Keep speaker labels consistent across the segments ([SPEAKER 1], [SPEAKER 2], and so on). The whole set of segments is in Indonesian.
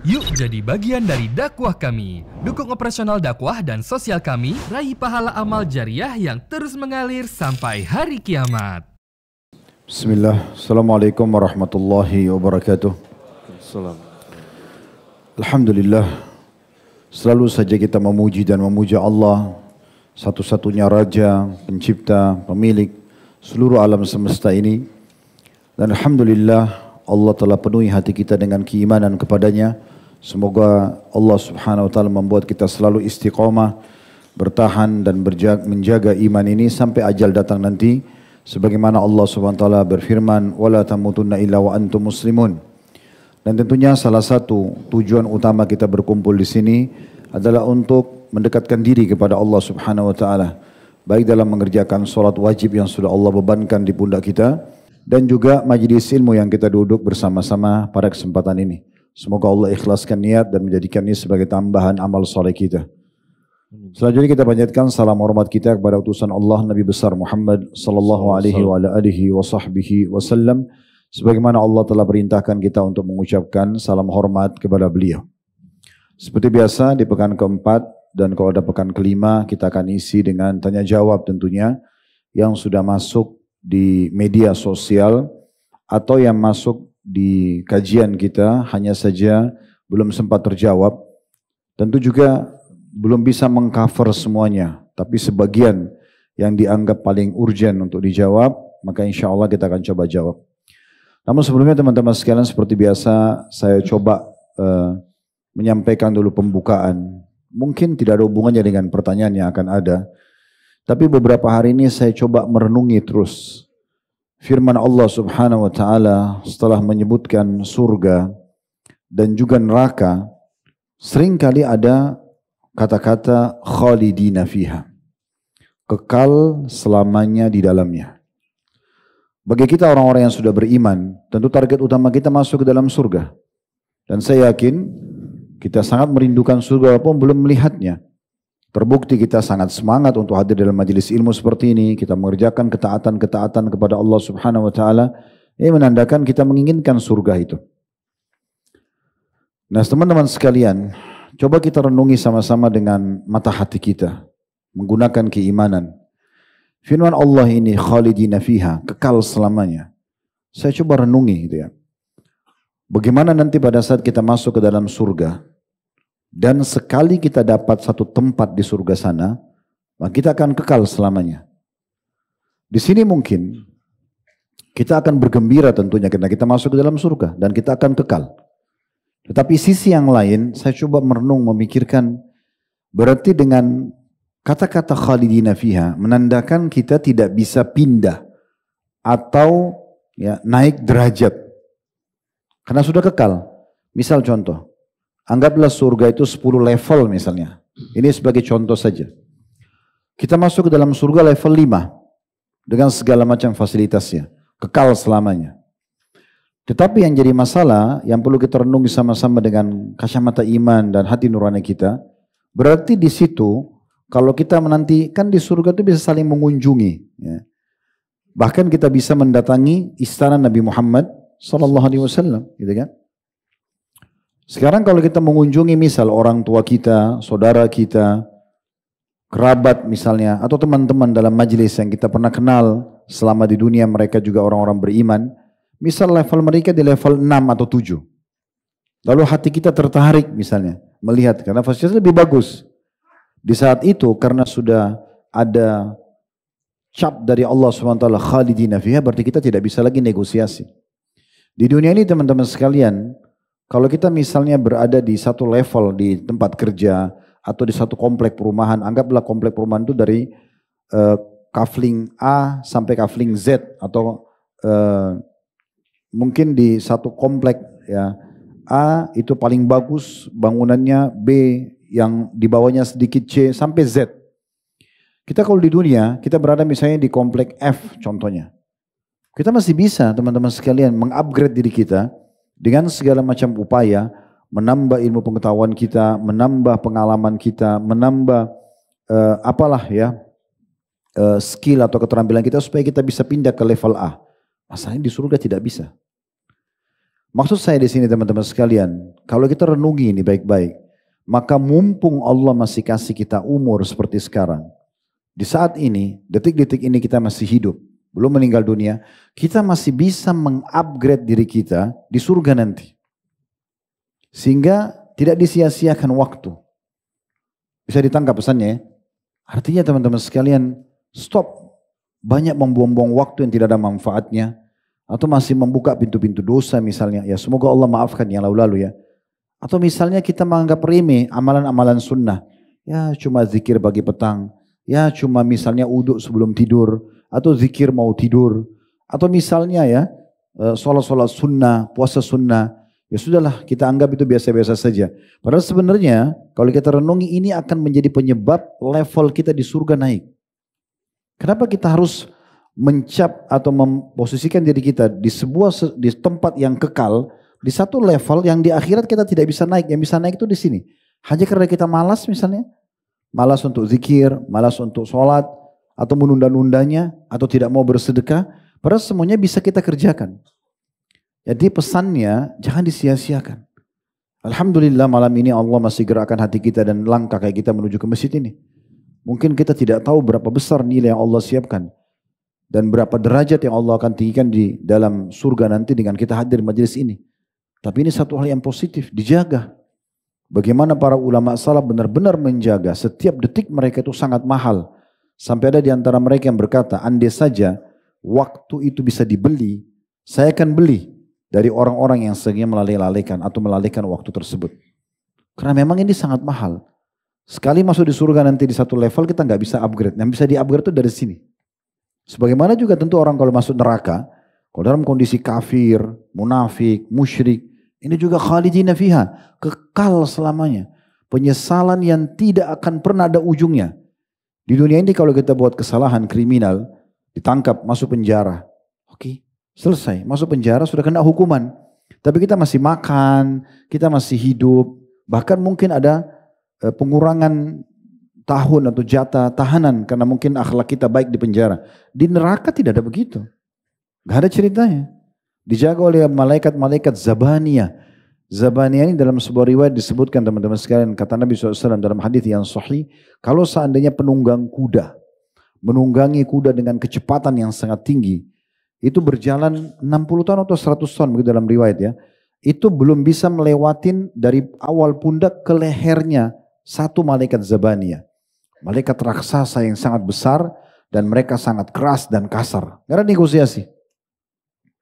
[SPEAKER 1] Yuk jadi bagian dari dakwah kami. Dukung operasional dakwah dan sosial kami, raih pahala amal jariah yang terus mengalir sampai hari kiamat.
[SPEAKER 2] Bismillah, Assalamualaikum warahmatullahi wabarakatuh. Alhamdulillah, selalu saja kita memuji dan memuja Allah, satu-satunya Raja, Pencipta, Pemilik seluruh alam semesta ini. Dan Alhamdulillah, Allah telah penuhi hati kita dengan keimanan kepadanya. Semoga Allah subhanahu wa ta'ala membuat kita selalu istiqamah, bertahan dan menjaga iman ini sampai ajal datang nanti. Sebagaimana Allah subhanahu wa ta'ala berfirman, وَلَا تَمُوتُنَّ إِلَّا وَأَنْتُمْ مُسْلِمُونَ. Dan tentunya salah satu tujuan utama kita berkumpul di sini adalah untuk mendekatkan diri kepada Allah subhanahu wa ta'ala. Baik dalam mengerjakan sholat wajib yang sudah Allah bebankan di pundak kita, dan juga majlis ilmu yang kita duduk bersama-sama pada kesempatan ini. Semoga Allah ikhlaskan niat dan menjadikan ini sebagai tambahan amal soleh kita. Selanjutnya kita panjatkan salam hormat kita kepada utusan Allah Nabi besar Muhammad sallallahu alaihi wa alihi wa sahbihi wasallam, sebagaimana Allah telah perintahkan kita untuk mengucapkan salam hormat kepada beliau. Seperti biasa di pekan keempat dan kalau ada pekan kelima kita akan isi dengan tanya jawab tentunya yang sudah masuk di media sosial atau yang masuk di kajian kita hanya saja belum sempat terjawab. Tentu juga belum bisa mengcover semuanya, tapi sebagian yang dianggap paling urgent untuk dijawab, maka insya Allah kita akan coba jawab. Namun sebelumnya teman-teman sekalian, seperti biasa saya coba menyampaikan dulu pembukaan. Mungkin tidak ada hubungannya dengan pertanyaan yang akan ada, tapi beberapa hari ini saya coba merenungi terus firman Allah subhanahu wa ta'ala setelah menyebutkan surga dan juga neraka. Seringkali ada kata-kata khalidina fiha, kekal selamanya di dalamnya. Bagi kita orang-orang yang sudah beriman, tentu target utama kita masuk ke dalam surga. Dan saya yakin kita sangat merindukan surga walaupun belum melihatnya. Terbukti kita sangat semangat untuk hadir dalam majelis ilmu seperti ini. Kita mengerjakan ketaatan-ketaatan kepada Allah subhanahu wa ta'ala. Ini menandakan kita menginginkan surga itu. Nah teman-teman sekalian, coba kita renungi sama-sama dengan mata hati kita. Menggunakan keimanan. Firman Allah ini khalidina fiha, kekal selamanya. Saya coba renungi gitu ya. Bagaimana nanti pada saat kita masuk ke dalam surga. Dan sekali kita dapat satu tempat di surga sana, maka kita akan kekal selamanya. Di sini mungkin kita akan bergembira tentunya karena kita masuk ke dalam surga dan kita akan kekal. Tetapi sisi yang lain, saya coba merenung memikirkan, berarti dengan kata-kata khalidina fiha menandakan kita tidak bisa pindah atau ya, naik derajat karena sudah kekal. Misal contoh, anggaplah surga itu 10 level misalnya. Ini sebagai contoh saja. Kita masuk ke dalam surga level 5 dengan segala macam fasilitasnya, kekal selamanya. Tetapi yang jadi masalah, yang perlu kita renungi sama-sama dengan kacamata iman dan hati nurani kita, berarti di situ kalau kita menanti, kan di surga itu bisa saling mengunjungi. Ya. Bahkan kita bisa mendatangi istana Nabi Muhammad SAW, gitu kan? Sekarang kalau kita mengunjungi misal orang tua kita, saudara kita, kerabat misalnya, atau teman-teman dalam majelis yang kita pernah kenal selama di dunia mereka juga orang-orang beriman, misal level mereka di level 6 atau 7. Lalu hati kita tertarik misalnya, melihat karena fasilitas lebih bagus. Di saat itu karena sudah ada cap dari Allah SWT khalidina fiha, berarti kita tidak bisa lagi negosiasi. Di dunia ini teman-teman sekalian, kalau kita misalnya berada di satu level di tempat kerja atau di satu komplek perumahan, anggaplah komplek perumahan itu dari kafling A sampai kafling Z atau mungkin di satu komplek ya A itu paling bagus bangunannya, B yang di bawahnya sedikit C sampai Z. Kita kalau di dunia kita berada misalnya di komplek F contohnya, kita masih bisa teman-teman sekalian mengupgrade diri kita dengan segala macam upaya, menambah ilmu pengetahuan kita, menambah pengalaman kita, menambah skill atau keterampilan kita supaya kita bisa pindah ke level A. Masalahnya di surga tidak bisa. Maksud saya di sini teman-teman sekalian, kalau kita renungi ini baik-baik, maka mumpung Allah masih kasih kita umur seperti sekarang, di saat ini, detik-detik ini kita masih hidup, belum meninggal dunia, kita masih bisa mengupgrade diri kita di surga nanti. Sehingga tidak disia-siakan waktu. Bisa ditangkap pesannya ya? Artinya teman-teman sekalian, stop banyak membuang-buang waktu yang tidak ada manfaatnya, atau masih membuka pintu-pintu dosa misalnya, ya semoga Allah maafkan yang lalu-lalu ya. Atau misalnya kita menganggap remeh amalan-amalan sunnah, ya cuma zikir pagi petang, ya cuma misalnya uduk sebelum tidur, atau zikir mau tidur, atau misalnya ya sholat-sholat sunnah, puasa sunnah, ya sudahlah kita anggap itu biasa-biasa saja. Padahal sebenarnya kalau kita renungi ini akan menjadi penyebab level kita di surga naik. Kenapa kita harus mencap atau memposisikan diri kita di tempat yang kekal, di satu level yang di akhirat kita tidak bisa naik, yang bisa naik itu di sini. Hanya karena kita malas misalnya, malas untuk zikir, malas untuk sholat, atau menunda-nundanya, atau tidak mau bersedekah, padahal semuanya bisa kita kerjakan. Jadi pesannya jangan disia-siakan. Alhamdulillah malam ini Allah masih gerakkan hati kita dan langkah kayak kita menuju ke masjid ini. Mungkin kita tidak tahu berapa besar nilai yang Allah siapkan. Dan berapa derajat yang Allah akan tinggikan di dalam surga nanti dengan kita hadir di majelis ini. Tapi ini satu hal yang positif, dijaga. Bagaimana para ulama salaf benar-benar menjaga, setiap detik mereka itu sangat mahal. Sampai ada di antara mereka yang berkata, andai saja waktu itu bisa dibeli, saya akan beli dari orang-orang yang seringnya melalaikan atau melalaikan waktu tersebut. Karena memang ini sangat mahal. Sekali masuk di surga nanti di satu level kita nggak bisa upgrade. Yang bisa di-upgrade itu dari sini. Sebagaimana juga tentu orang kalau masuk neraka, kalau dalam kondisi kafir, munafik, musyrik, ini juga khalidina fiha, kekal selamanya. Penyesalan yang tidak akan pernah ada ujungnya. Di dunia ini kalau kita buat kesalahan kriminal, ditangkap, masuk penjara. Oke, selesai, masuk penjara sudah kena hukuman. Tapi kita masih makan, kita masih hidup, bahkan mungkin ada pengurangan tahun atau jatah tahanan karena mungkin akhlak kita baik di penjara. Di neraka tidak ada begitu. Gak ada ceritanya. Dijaga oleh malaikat-malaikat Zabaniyah. Zabaniyah ini dalam sebuah riwayat disebutkan teman-teman sekalian, kata Nabi SAW dalam hadis yang sahih, kalau seandainya penunggang kuda menunggangi kuda dengan kecepatan yang sangat tinggi, itu berjalan 60 tahun atau 100 tahun begitu dalam riwayat ya, itu belum bisa melewatin dari awal pundak ke lehernya satu malaikat Zabaniyah. Malaikat raksasa yang sangat besar dan mereka sangat keras dan kasar. Gak ada negosiasi.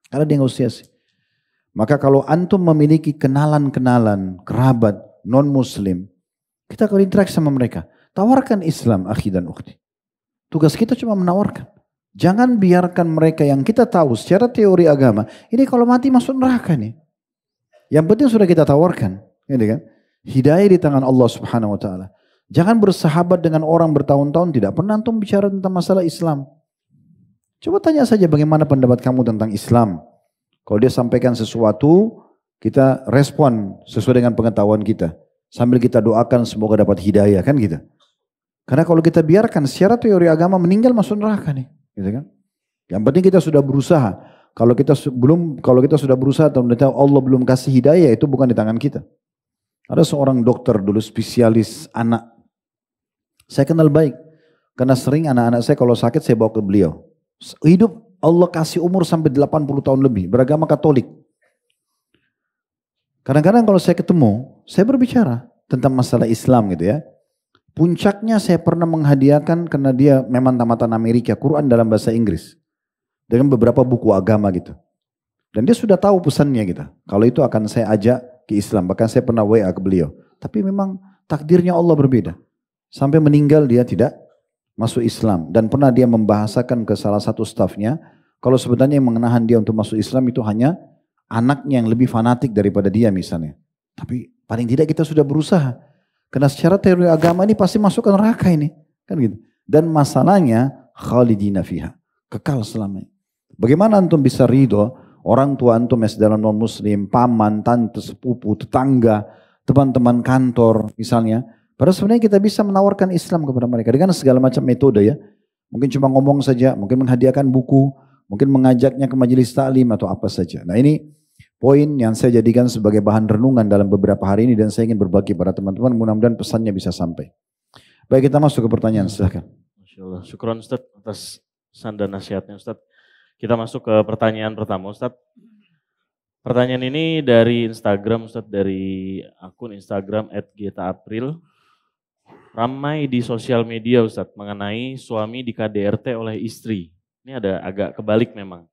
[SPEAKER 2] Gak ada negosiasi. Maka kalau antum memiliki kenalan-kenalan, kerabat, non-muslim, kita kalau interaksi sama mereka, tawarkan Islam, akhi dan ukhti. Tugas kita cuma menawarkan. Jangan biarkan mereka yang kita tahu secara teori agama, ini kalau mati masuk neraka nih. Yang penting sudah kita tawarkan. Gitu kan? Hidayah di tangan Allah Subhanahu wa taala. Jangan bersahabat dengan orang bertahun-tahun tidak pernah antum bicara tentang masalah Islam. Coba tanya saja bagaimana pendapat kamu tentang Islam. Kalau dia sampaikan sesuatu, kita respon sesuai dengan pengetahuan kita. Sambil kita doakan semoga dapat hidayah kan gitu. Karena kalau kita biarkan secara teori agama meninggal masuk neraka nih. Gitu kan? Yang penting kita sudah berusaha. Kalau kita sudah berusaha atau Allah belum kasih hidayah itu bukan di tangan kita. Ada seorang dokter dulu spesialis anak. Saya kenal baik. Karena sering anak-anak saya kalau sakit saya bawa ke beliau. Hidup Allah kasih umur sampai 80 tahun lebih. Beragama Katolik. Kadang-kadang kalau saya ketemu, saya berbicara tentang masalah Islam gitu ya. Puncaknya saya pernah menghadiahkan karena dia memang tamatan Amerika, Quran dalam bahasa Inggris. Dengan beberapa buku agama gitu. Dan dia sudah tahu pesannya gitu. Kalau itu akan saya ajak ke Islam. Bahkan saya pernah WA ke beliau. Tapi memang takdirnya Allah berbeda. Sampai meninggal dia tidak masuk Islam. Dan pernah dia membahasakan ke salah satu stafnya. Kalau sebenarnya yang menahan dia untuk masuk Islam itu hanya anaknya yang lebih fanatik daripada dia misalnya. Tapi paling tidak kita sudah berusaha. Karena secara teori agama ini pasti masuk ke neraka ini. Kan gitu. Dan masalahnya khalidina fiha. Kekal selamanya. Bagaimana antum bisa ridho orang tua antum yang dalam non muslim, paman, tante, sepupu, tetangga, teman-teman kantor misalnya. Padahal sebenarnya kita bisa menawarkan Islam kepada mereka dengan segala macam metode ya. Mungkin cuma ngomong saja, mungkin menghadiahkan buku, mungkin mengajaknya ke majelis taklim atau apa saja. Nah ini poin yang saya jadikan sebagai bahan renungan dalam beberapa hari ini dan saya ingin berbagi pada teman-teman, mudah-mudahan pesannya bisa sampai. Baik, kita masuk ke pertanyaan, silahkan.
[SPEAKER 3] Masya Allah, syukron Ustaz atas pesan dan nasihatnya Ustaz. Kita masuk ke pertanyaan pertama Ustaz. Pertanyaan ini dari Instagram Ustaz, dari akun Instagram @getapril. Ramai di sosial media Ustaz mengenai suami di KDRT oleh istri. Ini ada agak kebalik memang.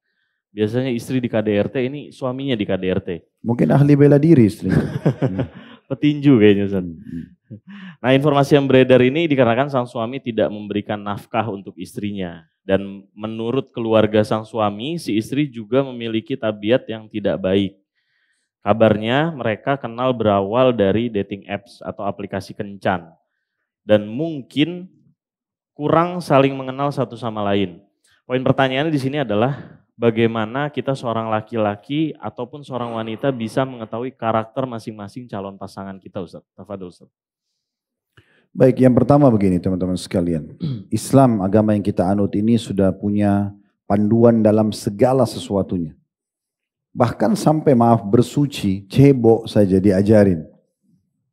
[SPEAKER 3] Biasanya istri di KDRT, ini suaminya di KDRT.
[SPEAKER 2] Mungkin ahli bela diri istri.
[SPEAKER 3] Petinju kayaknya Ustaz. Nah, informasi yang beredar ini dikarenakan sang suami tidak memberikan nafkah untuk istrinya. Dan menurut keluarga sang suami, si istri juga memiliki tabiat yang tidak baik. Kabarnya mereka kenal berawal dari dating apps atau aplikasi kencan. Dan mungkin kurang saling mengenal satu sama lain. Poin pertanyaannya di sini adalah bagaimana kita seorang laki-laki ataupun seorang wanita bisa mengetahui karakter masing-masing calon pasangan kita Ustaz. Tafadhol Ustaz.
[SPEAKER 2] Baik, yang pertama begini teman-teman sekalian. Islam, agama yang kita anut ini sudah punya panduan dalam segala sesuatunya. Bahkan sampai bersuci, cebok saja diajarin.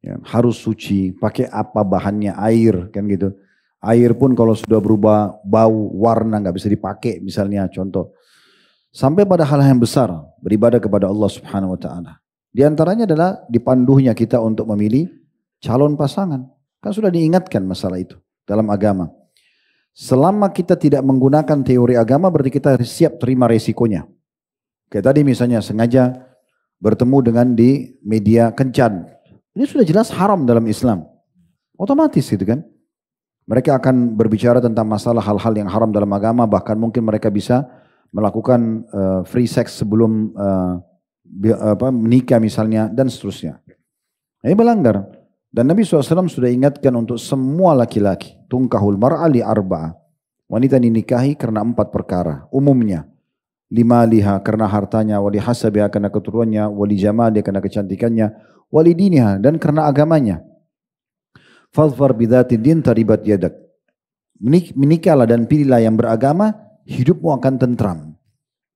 [SPEAKER 2] Ya, harus suci, pakai apa bahannya, air kan gitu. Air pun kalau sudah berubah bau, warna nggak bisa dipakai misalnya contoh. Sampai pada hal yang besar, beribadah kepada Allah Subhanahu wa taala. Di antaranya adalah dipandunya kita untuk memilih calon pasangan. Kan sudah diingatkan masalah itu dalam agama. Selama kita tidak menggunakan teori agama berarti kita siap terima resikonya. Kayak tadi misalnya sengaja bertemu dengan di media kencan. Ini sudah jelas haram dalam Islam. Otomatis gitu kan. Mereka akan berbicara tentang masalah hal-hal yang haram dalam agama. Bahkan mungkin mereka bisa melakukan free sex sebelum menikah misalnya dan seterusnya. Ini melanggar. Dan Nabi SAW sudah ingatkan untuk semua laki-laki. Tunkahul mar'ali arba'ah. Wanita dinikahi karena 4 perkara. Umumnya. Limaliha karena hartanya. Wali hasabiha karena keturunannya. Wali jamaliha karena kecantikannya. Wali diniha dan karena agamanya. Fadfar bidhati din taribat yadak. Menikahlah dan pilihlah yang beragama. Hidupmu akan tentram.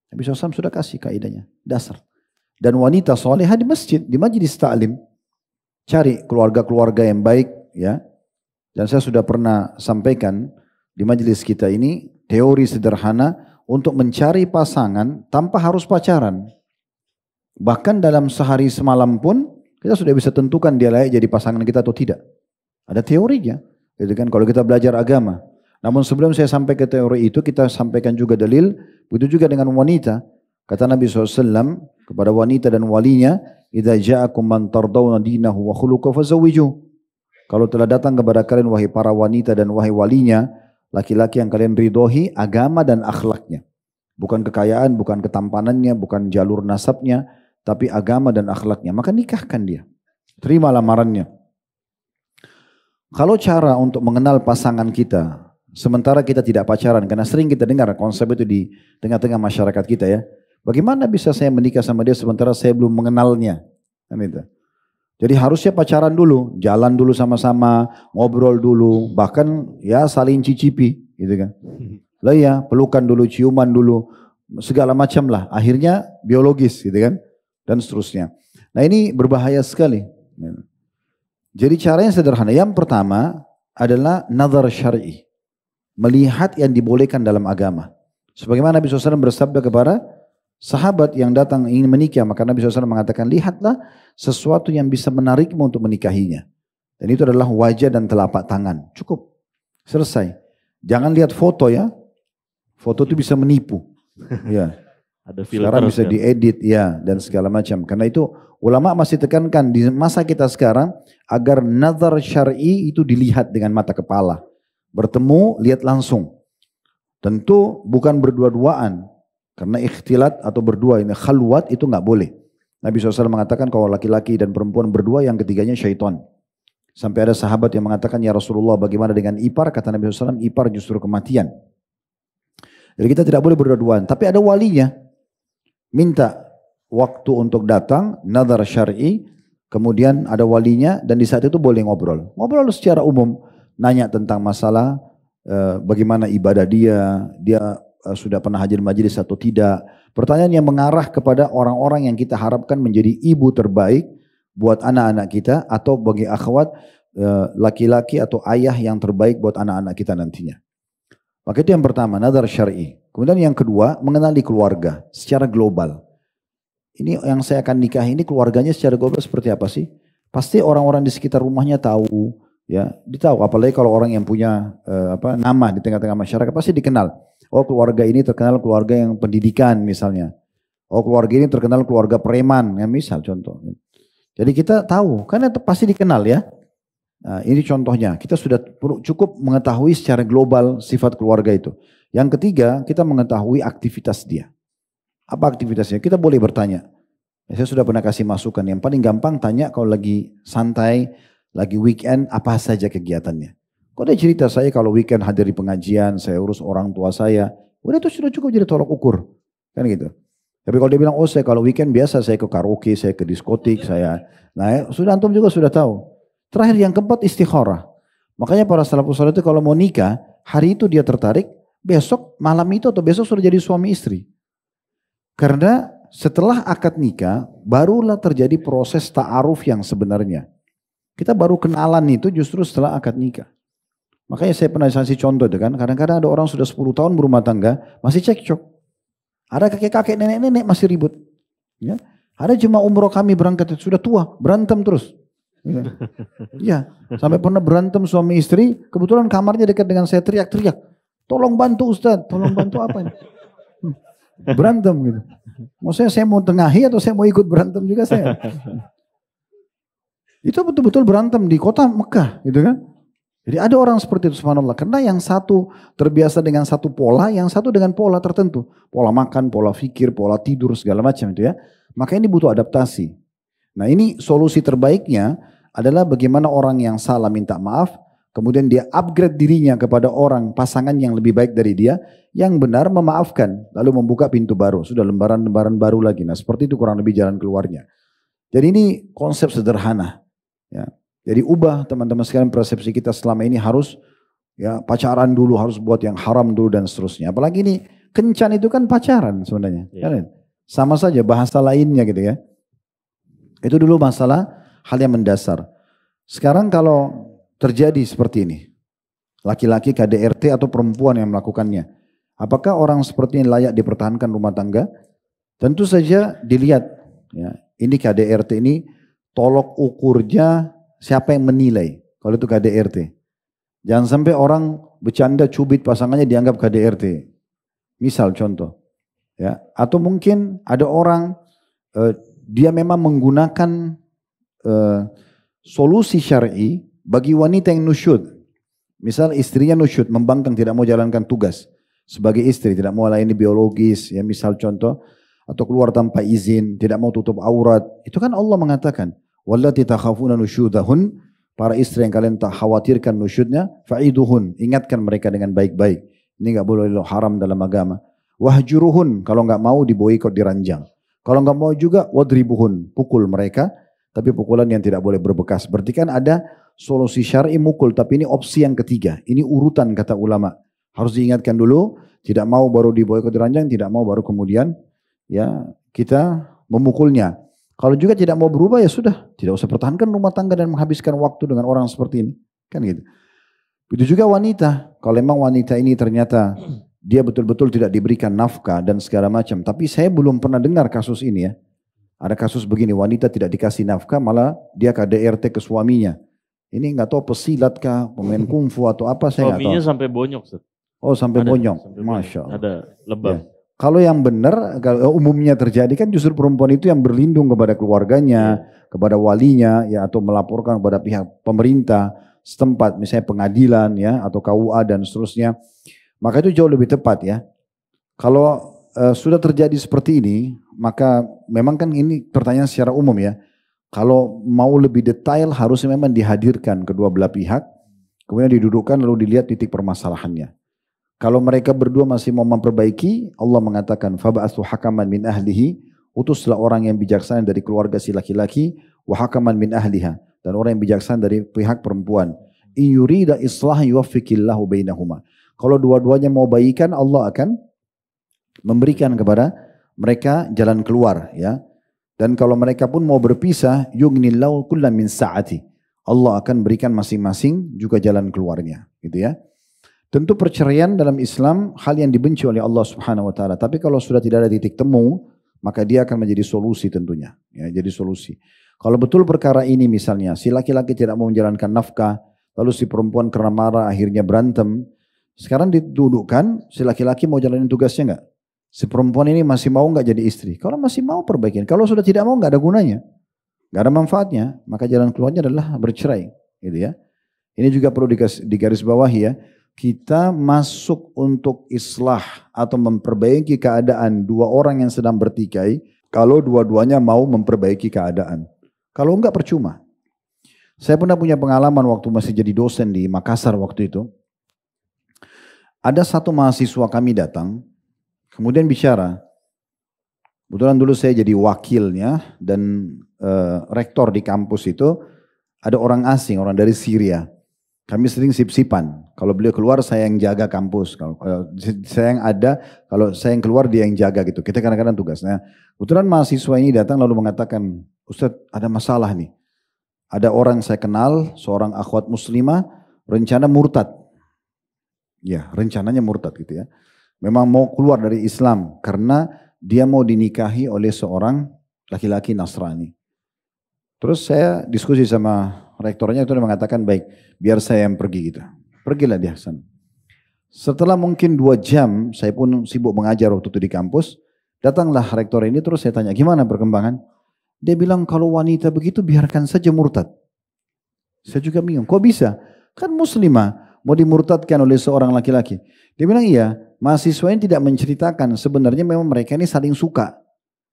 [SPEAKER 2] Nabi SAW sudah kasih kaidahnya. Dasar. Dan wanita solehah di masjid. Di majlis ta'lim. Cari keluarga-keluarga yang baik ya. Dan saya sudah pernah sampaikan di majelis kita ini teori sederhana untuk mencari pasangan tanpa harus pacaran. Bahkan dalam sehari semalam pun kita sudah bisa tentukan dia layak jadi pasangan kita atau tidak. Ada teorinya, gitu kan? Kalau kita belajar agama. Namun sebelum saya sampai ke teori itu kita sampaikan juga dalil. Begitu juga dengan wanita. Kata Nabi SAW kepada wanita dan walinya, "Idza ja'akum man tardawna dinahu wa khuluquhu fazawwijuh." Kalau telah datang kepada kalian wahai para wanita dan wahai walinya, laki-laki yang kalian ridhoi agama dan akhlaknya. Bukan kekayaan, bukan ketampanannya, bukan jalur nasabnya, tapi agama dan akhlaknya. Maka nikahkan dia. Terima lamarannya. Kalau cara untuk mengenal pasangan kita, sementara kita tidak pacaran, karena sering kita dengar konsep itu di tengah-tengah masyarakat kita ya. Bagaimana bisa saya menikah sama dia sementara saya belum mengenalnya? Kan itu. Jadi harusnya pacaran dulu, jalan dulu sama-sama, ngobrol dulu, bahkan ya saling cicipi, gitu kan. Lah ya, pelukan dulu, ciuman dulu, segala macam lah. Akhirnya biologis, gitu kan, dan seterusnya. Nah ini berbahaya sekali. Jadi caranya sederhana. Yang pertama adalah nazar syar'i, melihat yang dibolehkan dalam agama. Sebagaimana Nabi SAW bersabda kepada sahabat yang datang ingin menikah, maka Nabi SAW mengatakan, lihatlah sesuatu yang bisa menarikmu untuk menikahinya. Dan itu adalah wajah dan telapak tangan. Cukup. Selesai. Jangan lihat foto ya. Foto itu bisa menipu. Ya.
[SPEAKER 3] Ada filter
[SPEAKER 2] sekarang bisa diedit ya dan segala macam. Karena itu ulama masih tekankan di masa kita sekarang agar nazar syar'i itu dilihat dengan mata kepala. Bertemu, lihat langsung. Tentu bukan berdua-duaan. Karena ikhtilat atau berdua ini khalwat itu nggak boleh. Nabi SAW mengatakan kalau laki-laki dan perempuan berdua yang ketiganya syaitan. Sampai ada sahabat yang mengatakan ya Rasulullah bagaimana dengan ipar? Kata Nabi SAW ipar justru kematian. Jadi kita tidak boleh berdua-duaan. Tapi ada walinya. Minta waktu untuk datang, nazar syar'i. Kemudian ada walinya dan di saat itu boleh ngobrol. Ngobrol secara umum. Nanya tentang masalah bagaimana ibadah dia sudah pernah hadir majelis atau tidak. Pertanyaan yang mengarah kepada orang-orang yang kita harapkan menjadi ibu terbaik buat anak-anak kita atau bagi akhwat laki-laki atau ayah yang terbaik buat anak-anak kita nantinya. Maka itu yang pertama, nazar syar'i. Kemudian yang kedua, mengenali keluarga secara global. Ini yang saya akan nikah ini keluarganya secara global seperti apa sih? Pasti orang-orang di sekitar rumahnya tahu, ya, ditahu. Apalagi kalau orang yang punya nama di tengah-tengah masyarakat pasti dikenal. Oh, keluarga ini terkenal keluarga yang pendidikan misalnya. Oh, keluarga ini terkenal keluarga preman, ya misal contoh. Jadi kita tahu, karena pasti dikenal ya. Nah, ini contohnya, kita sudah cukup mengetahui secara global sifat keluarga itu. Yang ketiga, kita mengetahui aktivitas dia. Apa aktivitasnya? Kita boleh bertanya. Saya sudah pernah kasih masukan, yang paling gampang tanya kalau lagi santai, lagi weekend, apa saja kegiatannya. Kok dia cerita saya kalau weekend hadir di pengajian, saya urus orang tua saya. Udah itu sudah cukup jadi tolak ukur. Kan gitu. Tapi kalau dia bilang, oh saya kalau weekend biasa saya ke karaoke, saya ke diskotik, saya. Nah sudah antum juga sudah tahu. Terakhir yang keempat istikharah. Makanya para salafus saleh itu kalau mau nikah, hari itu dia tertarik, besok malam itu atau besok sudah jadi suami istri. Karena setelah akad nikah, barulah terjadi proses ta'aruf yang sebenarnya. Kita baru kenalan itu justru setelah akad nikah. Makanya saya pernah kasih contoh itu kan, kadang-kadang ada orang sudah 10 tahun berumah tangga, masih cekcok. Ada kakek-kakek, nenek-nenek masih ribut. Ya. Ada jemaah umroh kami berangkat, sudah tua, berantem terus. Ya, sampai pernah berantem suami istri, kebetulan kamarnya dekat dengan saya, teriak-teriak. Tolong bantu Ustaz, tolong bantu apa ini? Berantem gitu. Maksudnya saya mau tengahi atau saya mau ikut berantem juga saya. Itu betul-betul berantem di kota Mekah gitu kan. Jadi ada orang seperti itu subhanallah. Karena yang satu terbiasa dengan satu pola, yang satu dengan pola tertentu. Pola makan, pola fikir, pola tidur segala macam itu ya. Maka ini butuh adaptasi. Nah ini solusi terbaiknya adalah bagaimana orang yang salah minta maaf, kemudian dia upgrade dirinya kepada orang pasangan yang lebih baik dari dia, yang benar memaafkan, lalu membuka pintu baru, sudah lembaran-lembaran baru lagi. Nah seperti itu kurang lebih jalan keluarnya. Jadi ini konsep sederhana. Ya. Jadi ubah teman-teman sekalian persepsi kita selama ini harus ya pacaran dulu, harus buat yang haram dulu dan seterusnya. Apalagi ini kencan itu kan pacaran sebenarnya. Ya. Sama saja bahasa lainnya gitu ya. Itu dulu masalah hal yang mendasar. Sekarang kalau terjadi seperti ini, laki-laki KDRT atau perempuan yang melakukannya, apakah orang seperti ini layak dipertahankan rumah tangga? Tentu saja dilihat, ya, ini KDRT ini tolok ukurnya siapa yang menilai kalau itu KDRT. Jangan sampai orang bercanda cubit pasangannya dianggap KDRT. Misal contoh, ya, atau mungkin ada orang dia memang menggunakan solusi syar'i bagi wanita yang nusyud. Misal istrinya nusyud, membangkang, tidak mau jalankan tugas sebagai istri, tidak mau layani biologis, ya misal contoh, atau keluar tanpa izin, tidak mau tutup aurat. Itu kan Allah mengatakan, wallati takhafuna nusyudahun, para istri yang kalian tak khawatirkan nusyudnya, fa'iduhun, ingatkan mereka dengan baik-baik. Ini enggak boleh haram dalam agama. Wahjuruhun, kalau enggak mau diboikot, diranjang. Kalau enggak mau juga wadribuhun, pukul mereka, tapi pukulan yang tidak boleh berbekas. Berarti kan ada solusi syar'i mukul, tapi ini opsi yang ketiga. Ini urutan kata ulama. Harus diingatkan dulu, tidak mau baru diboikot, diranjang, tidak mau baru kemudian ya kita memukulnya. Kalau juga tidak mau berubah ya sudah, tidak usah pertahankan rumah tangga dan menghabiskan waktu dengan orang seperti ini. Kan gitu. Begitu juga wanita, kalau memang wanita ini ternyata dia betul-betul tidak diberikan nafkah dan segala macam. Tapi saya belum pernah dengar kasus ini ya. Ada kasus begini, wanita tidak dikasih nafkah malah dia KDRT ke suaminya. Ini nggak tahu pesilat kah, pemain kungfu atau apa saya nggak tahu.
[SPEAKER 3] Suaminya sampai bonyok.
[SPEAKER 2] Oh sampai bonyok,
[SPEAKER 3] sampai
[SPEAKER 2] Masya Allah.
[SPEAKER 3] Ada lebam.
[SPEAKER 2] Ya. Kalau yang benar, kalau umumnya terjadi kan justru perempuan itu yang berlindung kepada keluarganya, kepada walinya, ya atau melaporkan kepada pihak pemerintah setempat, misalnya pengadilan ya atau KUA dan seterusnya. Maka itu jauh lebih tepat ya. Kalau sudah terjadi seperti ini, maka memang kan ini pertanyaan secara umum ya. Kalau mau lebih detail harusnya memang dihadirkan kedua belah pihak, kemudian didudukkan lalu dilihat titik permasalahannya. Kalau mereka berdua masih mau memperbaiki, Allah mengatakan fab'atsu hakaman min ahlihi, utuslah orang yang bijaksana dari keluarga si laki-laki, wa hakaman min ahliha, dan orang yang bijaksana dari pihak perempuan. In yurida islahan yuwaffiqillahu bainahuma. Kalau dua-duanya mau baikan, Allah akan memberikan kepada mereka jalan keluar, ya. Dan kalau mereka pun mau berpisah, yughnillahu kullam min sa'ati. Allah akan berikan masing-masing juga jalan keluarnya, gitu ya. Tentu perceraian dalam Islam hal yang dibenci oleh Allah Subhanahu wa taala. Tapi kalau sudah tidak ada titik temu, maka dia akan menjadi solusi tentunya, ya, jadi solusi. Kalau betul perkara ini misalnya si laki-laki tidak mau menjalankan nafkah, lalu si perempuan karena marah akhirnya berantem. Sekarang didudukkan si laki-laki mau jalanin tugasnya enggak? Si perempuan ini masih mau enggak jadi istri? Kalau masih mau perbaikin. Kalau sudah tidak mau enggak ada gunanya. Enggak ada manfaatnya. Maka jalan keluarnya adalah bercerai. Gitu ya. Ini juga perlu digarisbawahi ya. Kita masuk untuk islah atau memperbaiki keadaan dua orang yang sedang bertikai. Kalau dua-duanya mau memperbaiki keadaan. Kalau enggak percuma. Saya pernah punya pengalaman waktu masih jadi dosen di Makassar waktu itu. Ada satu mahasiswa kami datang. Kemudian bicara, kebetulan dulu saya jadi wakilnya dan rektor di kampus itu ada orang asing, orang dari Syria. Kami sering sip-sipan. Kalau beliau keluar saya yang jaga kampus. Kalau saya yang ada, kalau saya yang keluar dia yang jaga gitu. Kita kadang-kadang tugas. Nah, kebetulan mahasiswa ini datang lalu mengatakan, Ustadz ada masalah nih. Ada orang saya kenal, seorang akhwat muslimah, rencana murtad. Ya, rencananya murtad gitu ya. Memang mau keluar dari Islam karena dia mau dinikahi oleh seorang laki-laki Nasrani. Terus saya diskusi sama rektornya itu dia mengatakan baik biar saya yang pergi gitu. Pergilah dia sana. Setelah mungkin 2 jam saya pun sibuk mengajar waktu itu di kampus. Datanglah rektor ini terus saya tanya gimana perkembangan. Dia bilang kalau wanita begitu biarkan saja murtad. Saya juga bingung kok bisa? Kan muslimah mau dimurtadkan oleh seorang laki-laki. Dia bilang iya. Mahasiswa ini tidak menceritakan sebenarnya memang mereka ini saling suka.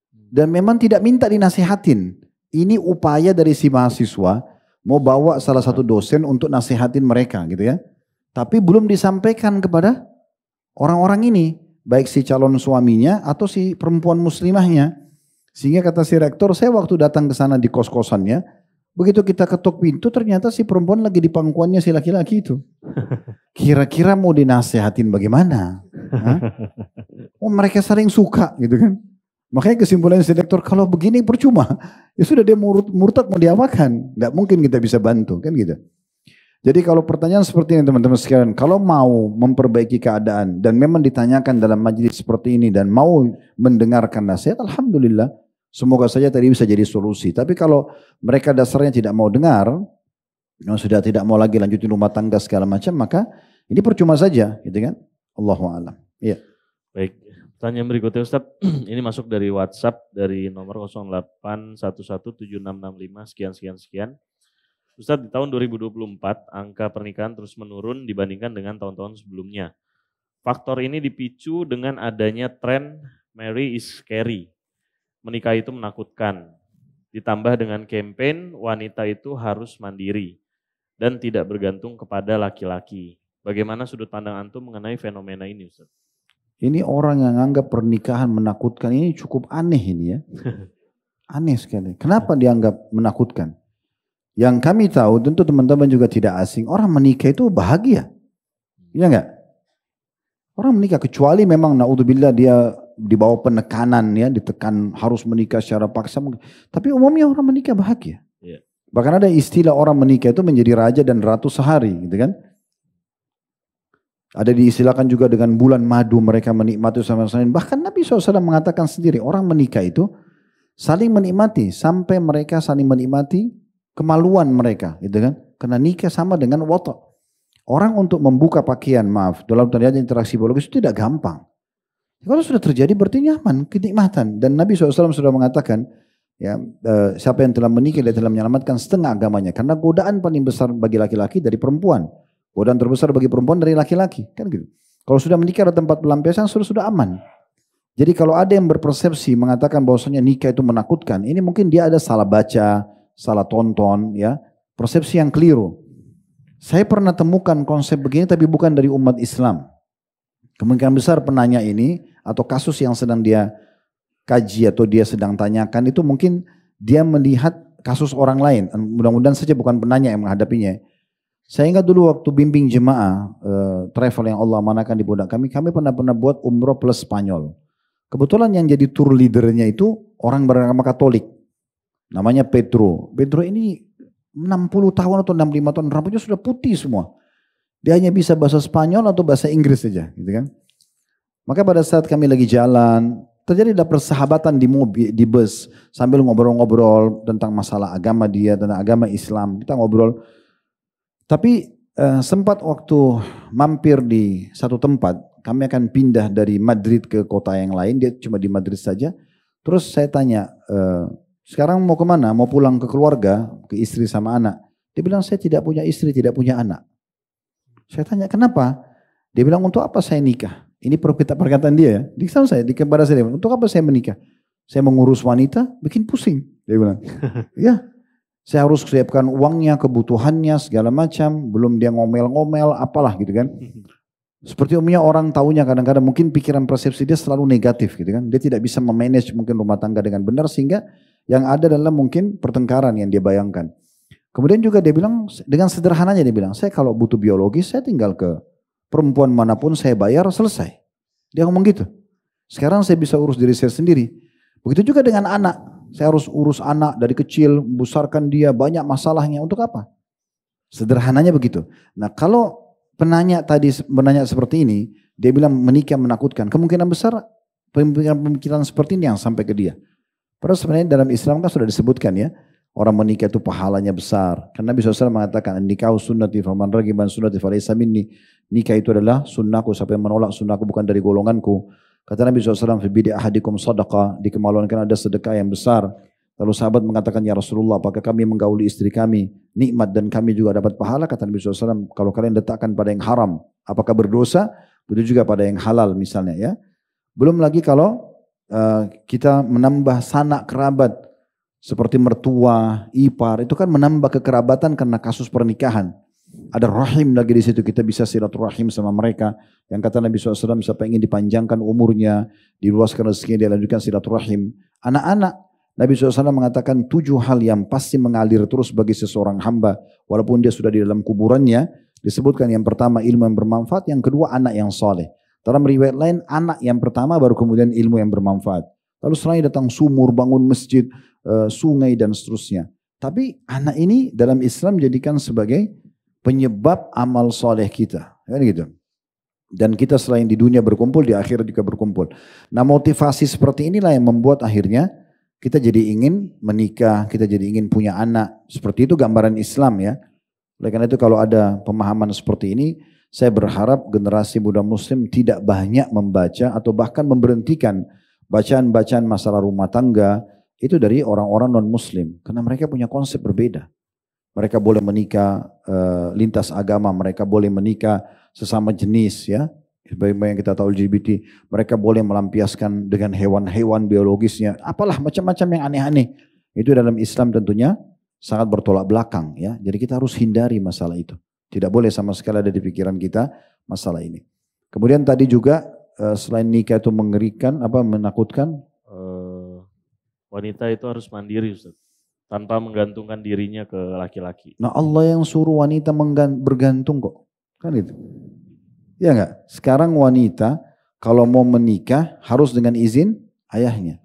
[SPEAKER 2] Dan memang tidak minta dinasihatin. Ini upaya dari si mahasiswa mau bawa salah satu dosen untuk nasihatin mereka gitu ya. Tapi belum disampaikan kepada orang-orang ini. Baik si calon suaminya atau si perempuan muslimahnya. Sehingga kata si rektor saya waktu datang ke sana di kos-kosannya. Begitu kita ketuk pintu ternyata si perempuan lagi di pangkuannya si laki-laki itu. Kira-kira mau dinasihatin bagaimana? Oh mereka saling suka gitu kan. Makanya kesimpulan si rektor kalau begini percuma. Ya sudah dia murtad mau diapakan. Gak mungkin kita bisa bantu kan gitu. Jadi kalau pertanyaan seperti ini teman-teman sekalian. Kalau mau memperbaiki keadaan dan memang ditanyakan dalam majelis seperti ini. Dan mau mendengarkan nasihat alhamdulillah. Semoga saja tadi bisa jadi solusi. Tapi kalau mereka dasarnya tidak mau dengar. Sudah tidak mau lagi lanjutin rumah tangga segala macam. Maka ini percuma saja gitu kan. Allahu a'lam. Iya.
[SPEAKER 3] Baik, pertanyaan berikutnya Ustadz, ini masuk dari WhatsApp dari nomor 08117665 sekian. Ustadz, di tahun 2024 angka pernikahan terus menurun dibandingkan dengan tahun-tahun sebelumnya. Faktor ini dipicu dengan adanya tren marry is scary. Menikah itu menakutkan. Ditambah dengan campaign wanita itu harus mandiri dan tidak bergantung kepada laki-laki. Bagaimana sudut pandang antum mengenai fenomena ini Ustadz?
[SPEAKER 2] Ini orang yang anggap pernikahan menakutkan ini cukup aneh ini ya. Aneh sekali. Kenapa dianggap menakutkan? Yang kami tahu tentu teman-teman juga tidak asing. Orang menikah itu bahagia. Iya enggak? Orang menikah kecuali memang naudzubillah dia di bawah penekanan ya. Ditekan harus menikah secara paksa. Tapi umumnya orang menikah bahagia.
[SPEAKER 3] Yeah.
[SPEAKER 2] Bahkan ada istilah orang menikah itu menjadi raja dan ratu sehari gitu kan. Ada diistilahkan juga dengan bulan madu mereka menikmati sama-sama. Bahkan Nabi SAW mengatakan sendiri orang menikah itu saling menikmati sampai mereka saling menikmati kemaluan mereka, gitu kan? Karena nikah sama dengan wata. Orang untuk membuka pakaian, maaf, dalam terjadi interaksi biologis itu tidak gampang. Kalau sudah terjadi berarti nyaman, kenikmatan. Dan Nabi SAW sudah mengatakan, ya siapa yang telah menikah dia telah menyelamatkan setengah agamanya. Karena godaan paling besar bagi laki-laki dari perempuan. Godaan terbesar bagi perempuan dari laki-laki, kan gitu. Kalau sudah menikah ada tempat pelampiasan sudah aman. Jadi kalau ada yang berpersepsi mengatakan bahwasanya nikah itu menakutkan, ini mungkin dia ada salah baca, salah tonton, ya, persepsi yang keliru. Saya pernah temukan konsep begini tapi bukan dari umat Islam. Kemungkinan besar penanya ini atau kasus yang sedang dia kaji atau dia sedang tanyakan itu mungkin dia melihat kasus orang lain. Mudah-mudahan saja bukan penanya yang menghadapinya. Saya ingat dulu waktu bimbing jemaah travel yang Allah amanahkan di budak kami pernah buat umroh plus Spanyol. Kebetulan yang jadi tour leadernya itu orang beragama Katolik. Namanya Pedro. Pedro ini 60 tahun atau 65 tahun, rambutnya sudah putih semua. Dia hanya bisa bahasa Spanyol atau bahasa Inggris saja, gitu kan. Maka pada saat kami lagi jalan, terjadilah persahabatan di mobil, di bus, sambil ngobrol-ngobrol tentang masalah agama dia, tentang agama Islam. Kita ngobrol. Tapi sempat waktu mampir di satu tempat, kami akan pindah dari Madrid ke kota yang lain, dia cuma di Madrid saja. Terus saya tanya, sekarang mau kemana? Mau pulang ke keluarga, ke istri sama anak. Dia bilang, saya tidak punya istri, tidak punya anak. Saya tanya, kenapa? Dia bilang, untuk apa saya nikah? Ini perkataan dia ya. Kepada saya, untuk apa saya menikah? Saya mengurus wanita, bikin pusing. Dia bilang, ya. Saya harus siapkan uangnya, kebutuhannya, segala macam. Belum dia ngomel-ngomel, apalah gitu kan. Seperti umumnya orang taunya kadang-kadang mungkin pikiran persepsi dia selalu negatif gitu kan. Dia tidak bisa memanage mungkin rumah tangga dengan benar sehingga yang ada adalah mungkin pertengkaran yang dia bayangkan. Kemudian juga dia bilang, dengan sederhananya dia bilang, saya kalau butuh biologis saya tinggal ke perempuan manapun saya bayar selesai. Dia ngomong gitu. Sekarang saya bisa urus diri saya sendiri. Begitu juga dengan anak. Saya harus urus anak dari kecil, membesarkan dia, banyak masalahnya. Untuk apa? Sederhananya begitu. Nah kalau penanya tadi menanya seperti ini, dia bilang menikah menakutkan. Kemungkinan besar pemikiran seperti ini yang sampai ke dia. Padahal sebenarnya dalam Islam kan sudah disebutkan ya, orang menikah itu pahalanya besar. Karena Nabi SAW mengatakan, nikahu sunnati faman ragiban sunnati falaysa minni. Nikah itu adalah sunnahku, siapa yang menolak sunnahku bukan dari golonganku. Kata Nabi SAW, fi bidi ahadikum sadaqah, di kemaluan kan ada sedekah yang besar. Lalu sahabat mengatakan, ya Rasulullah, apakah kami menggauli istri kami nikmat dan kami juga dapat pahala? Kata Nabi SAW, kalau kalian letakkan pada yang haram, apakah berdosa? Begitu juga pada yang halal misalnya ya. Belum lagi kalau kita menambah sanak kerabat seperti mertua, ipar, itu kan menambah kekerabatan karena kasus pernikahan. Ada rahim lagi di situ, kita bisa silaturahim sama mereka. Yang kata Nabi SAW, siapa ingin dipanjangkan umurnya, diluaskan rezekinya, dia lanjutkan silaturahim. Anak-anak, Nabi SAW mengatakan 7 hal yang pasti mengalir terus bagi seseorang hamba, walaupun dia sudah di dalam kuburannya. Disebutkan yang pertama ilmu yang bermanfaat, yang kedua anak yang soleh. Dalam riwayat lain, anak yang pertama baru kemudian ilmu yang bermanfaat. Lalu setelahnya datang sumur, bangun masjid, sungai dan seterusnya. Tapi anak ini dalam Islam dijadikan sebagai penyebab amal soleh kita. Kan gitu. Dan kita selain di dunia berkumpul, di akhirat juga berkumpul. Nah motivasi seperti inilah yang membuat akhirnya kita jadi ingin menikah, kita jadi ingin punya anak. Seperti itu gambaran Islam ya. Oleh karena itu kalau ada pemahaman seperti ini, saya berharap generasi muda muslim tidak banyak membaca atau bahkan memberhentikan bacaan-bacaan masalah rumah tangga itu dari orang-orang non-muslim. Karena mereka punya konsep berbeda. Mereka boleh menikah lintas agama, mereka boleh menikah sesama jenis ya. Sebagaimana yang kita tahu LGBT, mereka boleh melampiaskan dengan hewan-hewan biologisnya. Apalah macam-macam yang aneh-aneh. Itu dalam Islam tentunya sangat bertolak belakang ya. Jadi kita harus hindari masalah itu. Tidak boleh sama sekali ada di pikiran kita masalah ini. Kemudian tadi juga selain nikah itu mengerikan, menakutkan.
[SPEAKER 3] Wanita itu harus mandiri Ustaz. Tanpa menggantungkan dirinya ke laki-laki.
[SPEAKER 2] Nah Allah yang suruh wanita bergantung kok. Kan gitu. Ya enggak? Sekarang wanita kalau mau menikah harus dengan izin ayahnya.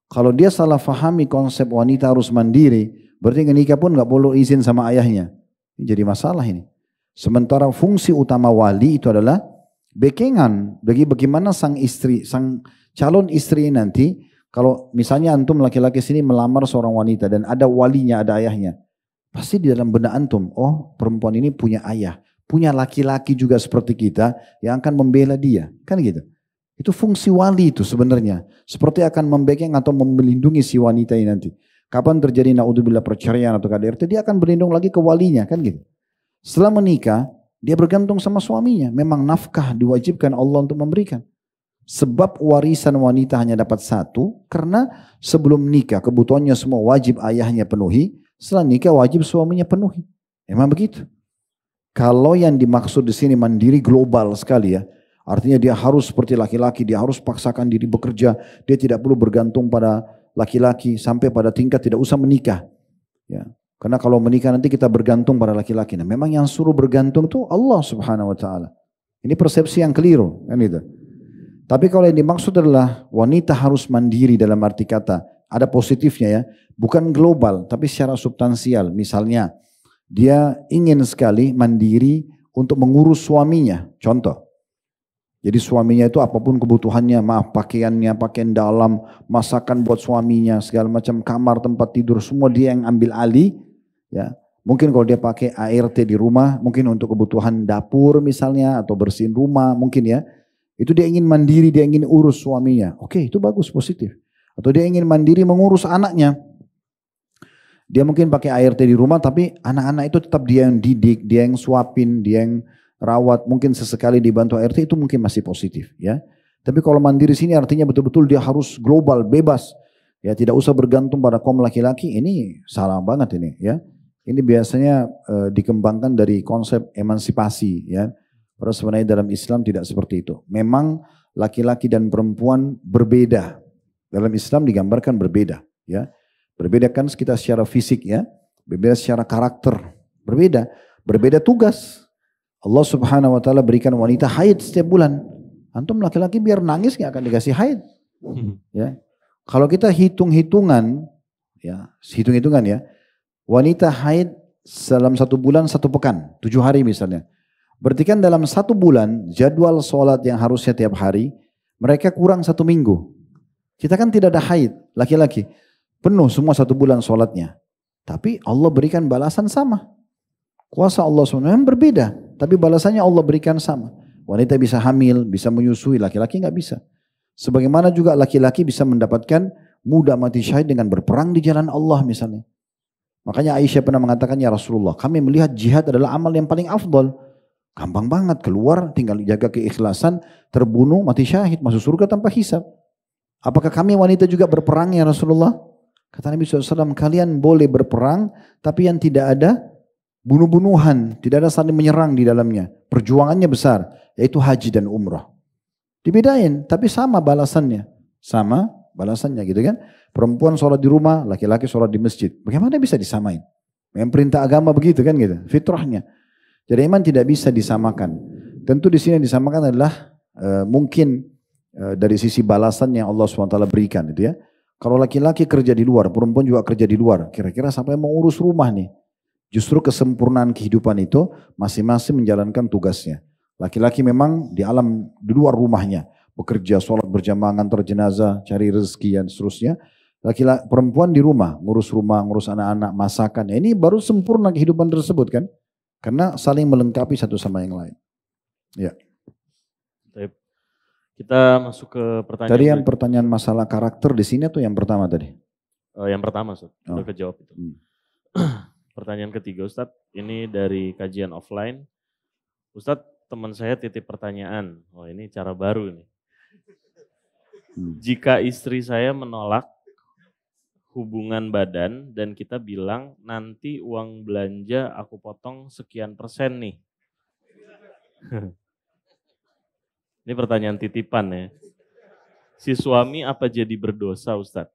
[SPEAKER 2] Kalau dia salah fahami konsep wanita harus mandiri, berarti nikah pun enggak perlu izin sama ayahnya. Ini jadi masalah ini. Sementara fungsi utama wali itu adalah bekengan bagi bagaimana sang calon istri nanti, kalau misalnya antum laki-laki sini melamar seorang wanita dan ada walinya, ada ayahnya, pasti di dalam benak antum, oh perempuan ini punya ayah, punya laki-laki juga seperti kita yang akan membela dia, kan gitu. Itu fungsi wali itu sebenarnya, seperti akan membekeng atau melindungi si wanita ini nanti. Kapan terjadi naudzubillah perceraian atau KDRT, dia akan berlindung lagi ke walinya, kan gitu. Setelah menikah, dia bergantung sama suaminya. Memang nafkah diwajibkan Allah untuk memberikan. Sebab warisan wanita hanya dapat 1, karena sebelum nikah kebutuhannya semua wajib ayahnya penuhi, setelah nikah wajib suaminya penuhi. Memang begitu. Kalau yang dimaksud di sini mandiri global sekali ya, artinya dia harus seperti laki-laki, dia harus paksakan diri bekerja, dia tidak perlu bergantung pada laki-laki sampai pada tingkat tidak usah menikah. Ya. Karena kalau menikah nanti kita bergantung pada laki-laki. Nah, memang yang suruh bergantung itu Allah Subhanahu wa taala. Ini persepsi yang keliru, kan itu. Tapi kalau yang dimaksud adalah wanita harus mandiri dalam arti kata, ada positifnya ya, bukan global tapi secara substansial. Misalnya dia ingin sekali mandiri untuk mengurus suaminya, contoh. Jadi suaminya itu apapun kebutuhannya, maaf pakaiannya, pakaian dalam, masakan buat suaminya, segala macam kamar, tempat tidur, semua dia yang ambil alih. Ya, mungkin kalau dia pakai ART di rumah, mungkin untuk kebutuhan dapur misalnya, atau bersihin rumah mungkin ya. Itu dia ingin mandiri, dia ingin urus suaminya. Oke, itu bagus, positif. Atau dia ingin mandiri mengurus anaknya. Dia mungkin pakai ART di rumah, tapi anak-anak itu tetap dia yang didik, dia yang suapin, dia yang rawat, mungkin sesekali dibantu ART, itu mungkin masih positif ya. Tapi kalau mandiri sini artinya betul-betul dia harus global, bebas. Ya, tidak usah bergantung pada kaum laki-laki, ini salah banget ini ya. Ini biasanya dikembangkan dari konsep emansipasi ya. Padahal sebenarnya dalam Islam tidak seperti itu. Memang laki-laki dan perempuan berbeda. Dalam Islam digambarkan berbeda ya. Berbeda kan kita secara fisik ya, berbeda secara karakter, berbeda. Berbeda tugas. Allah Subhanahu wa taala berikan wanita haid setiap bulan. Antum laki-laki biar nangis gak akan dikasih haid. Ya. Kalau kita hitung-hitungan ya, wanita haid dalam 1 bulan 1 pekan, 7 hari misalnya. Berarti kan dalam 1 bulan jadwal sholat yang harusnya tiap hari, mereka kurang 1 minggu. Kita kan tidak ada haid, laki-laki. Penuh semua 1 bulan sholatnya. Tapi Allah berikan balasan sama. Kuasa Allah SWT berbeda, tapi balasannya Allah berikan sama. Wanita bisa hamil, bisa menyusui, laki-laki nggak bisa. Sebagaimana juga laki-laki bisa mendapatkan mudah mati syahid dengan berperang di jalan Allah misalnya. Makanya Aisyah pernah mengatakan, ya Rasulullah, kami melihat jihad adalah amal yang paling afdal. Gampang banget, keluar, tinggal jaga keikhlasan, terbunuh, mati syahid, masuk surga tanpa hisab. Apakah kami wanita juga berperang ya Rasulullah? Kata Nabi SAW, kalian boleh berperang, tapi yang tidak ada bunuh-bunuhan, tidak ada saling menyerang di dalamnya. Perjuangannya besar, yaitu haji dan umrah. Dibedain, tapi sama balasannya. Sama balasannya gitu kan. Perempuan sholat di rumah, laki-laki sholat di masjid. Bagaimana bisa disamain? Yang perintah agama begitu kan gitu, fitrahnya. Jadi iman tidak bisa disamakan. Tentu di sini yang disamakan adalah mungkin dari sisi balasan yang Allah SWT berikan gitu ya. Kalau laki-laki kerja di luar, perempuan juga kerja di luar. Kira-kira sampai mau urus rumah nih. Justru kesempurnaan kehidupan itu masing-masing menjalankan tugasnya. Laki-laki memang di luar rumahnya. Bekerja, sholat berjamaah, ngantar jenazah, cari rezeki dan seterusnya. Laki-laki, perempuan di rumah, ngurus anak-anak, masakan. Ini baru sempurna kehidupan tersebut kan. Karena saling melengkapi satu sama yang lain. Ya.
[SPEAKER 3] Kita masuk ke pertanyaan.
[SPEAKER 2] Tadi yang pertanyaan masalah karakter di sini atau yang pertama tadi?
[SPEAKER 3] Yang pertama, Ustaz. Udah kejawab itu. Pertanyaan ketiga, Ustadz, ini dari kajian offline. Ustadz, teman saya titip pertanyaan. Oh, ini cara baru nih. Jika istri saya menolak hubungan badan dan kita bilang nanti uang belanja aku potong sekian persen nih. Ini pertanyaan titipan ya. Si suami apa jadi berdosa, Ustadz?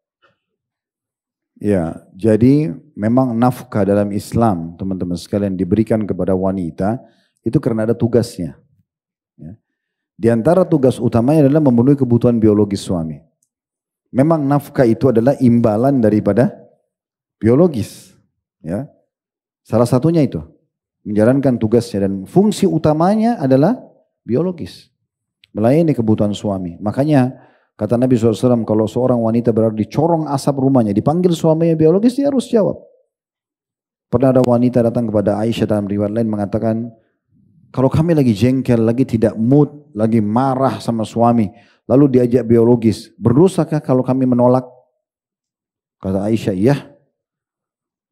[SPEAKER 2] Ya, jadi memang nafkah dalam Islam, teman-teman sekalian, diberikan kepada wanita itu karena ada tugasnya. Ya. Di antara tugas utamanya adalah memenuhi kebutuhan biologis suami. Memang nafkah itu adalah imbalan daripada biologis. Ya. Salah satunya itu, menjalankan tugasnya dan fungsi utamanya adalah biologis. Melayani kebutuhan suami. Makanya kata Nabi SAW, kalau seorang wanita berada di corong asap rumahnya, dipanggil suaminya biologis, dia harus jawab. Pernah ada wanita datang kepada Aisyah dalam riwayat lain mengatakan, kalau kami lagi jengkel, lagi tidak mood, lagi marah sama suami, lalu diajak biologis, berdosakah kalau kami menolak? Kata Aisyah, iya.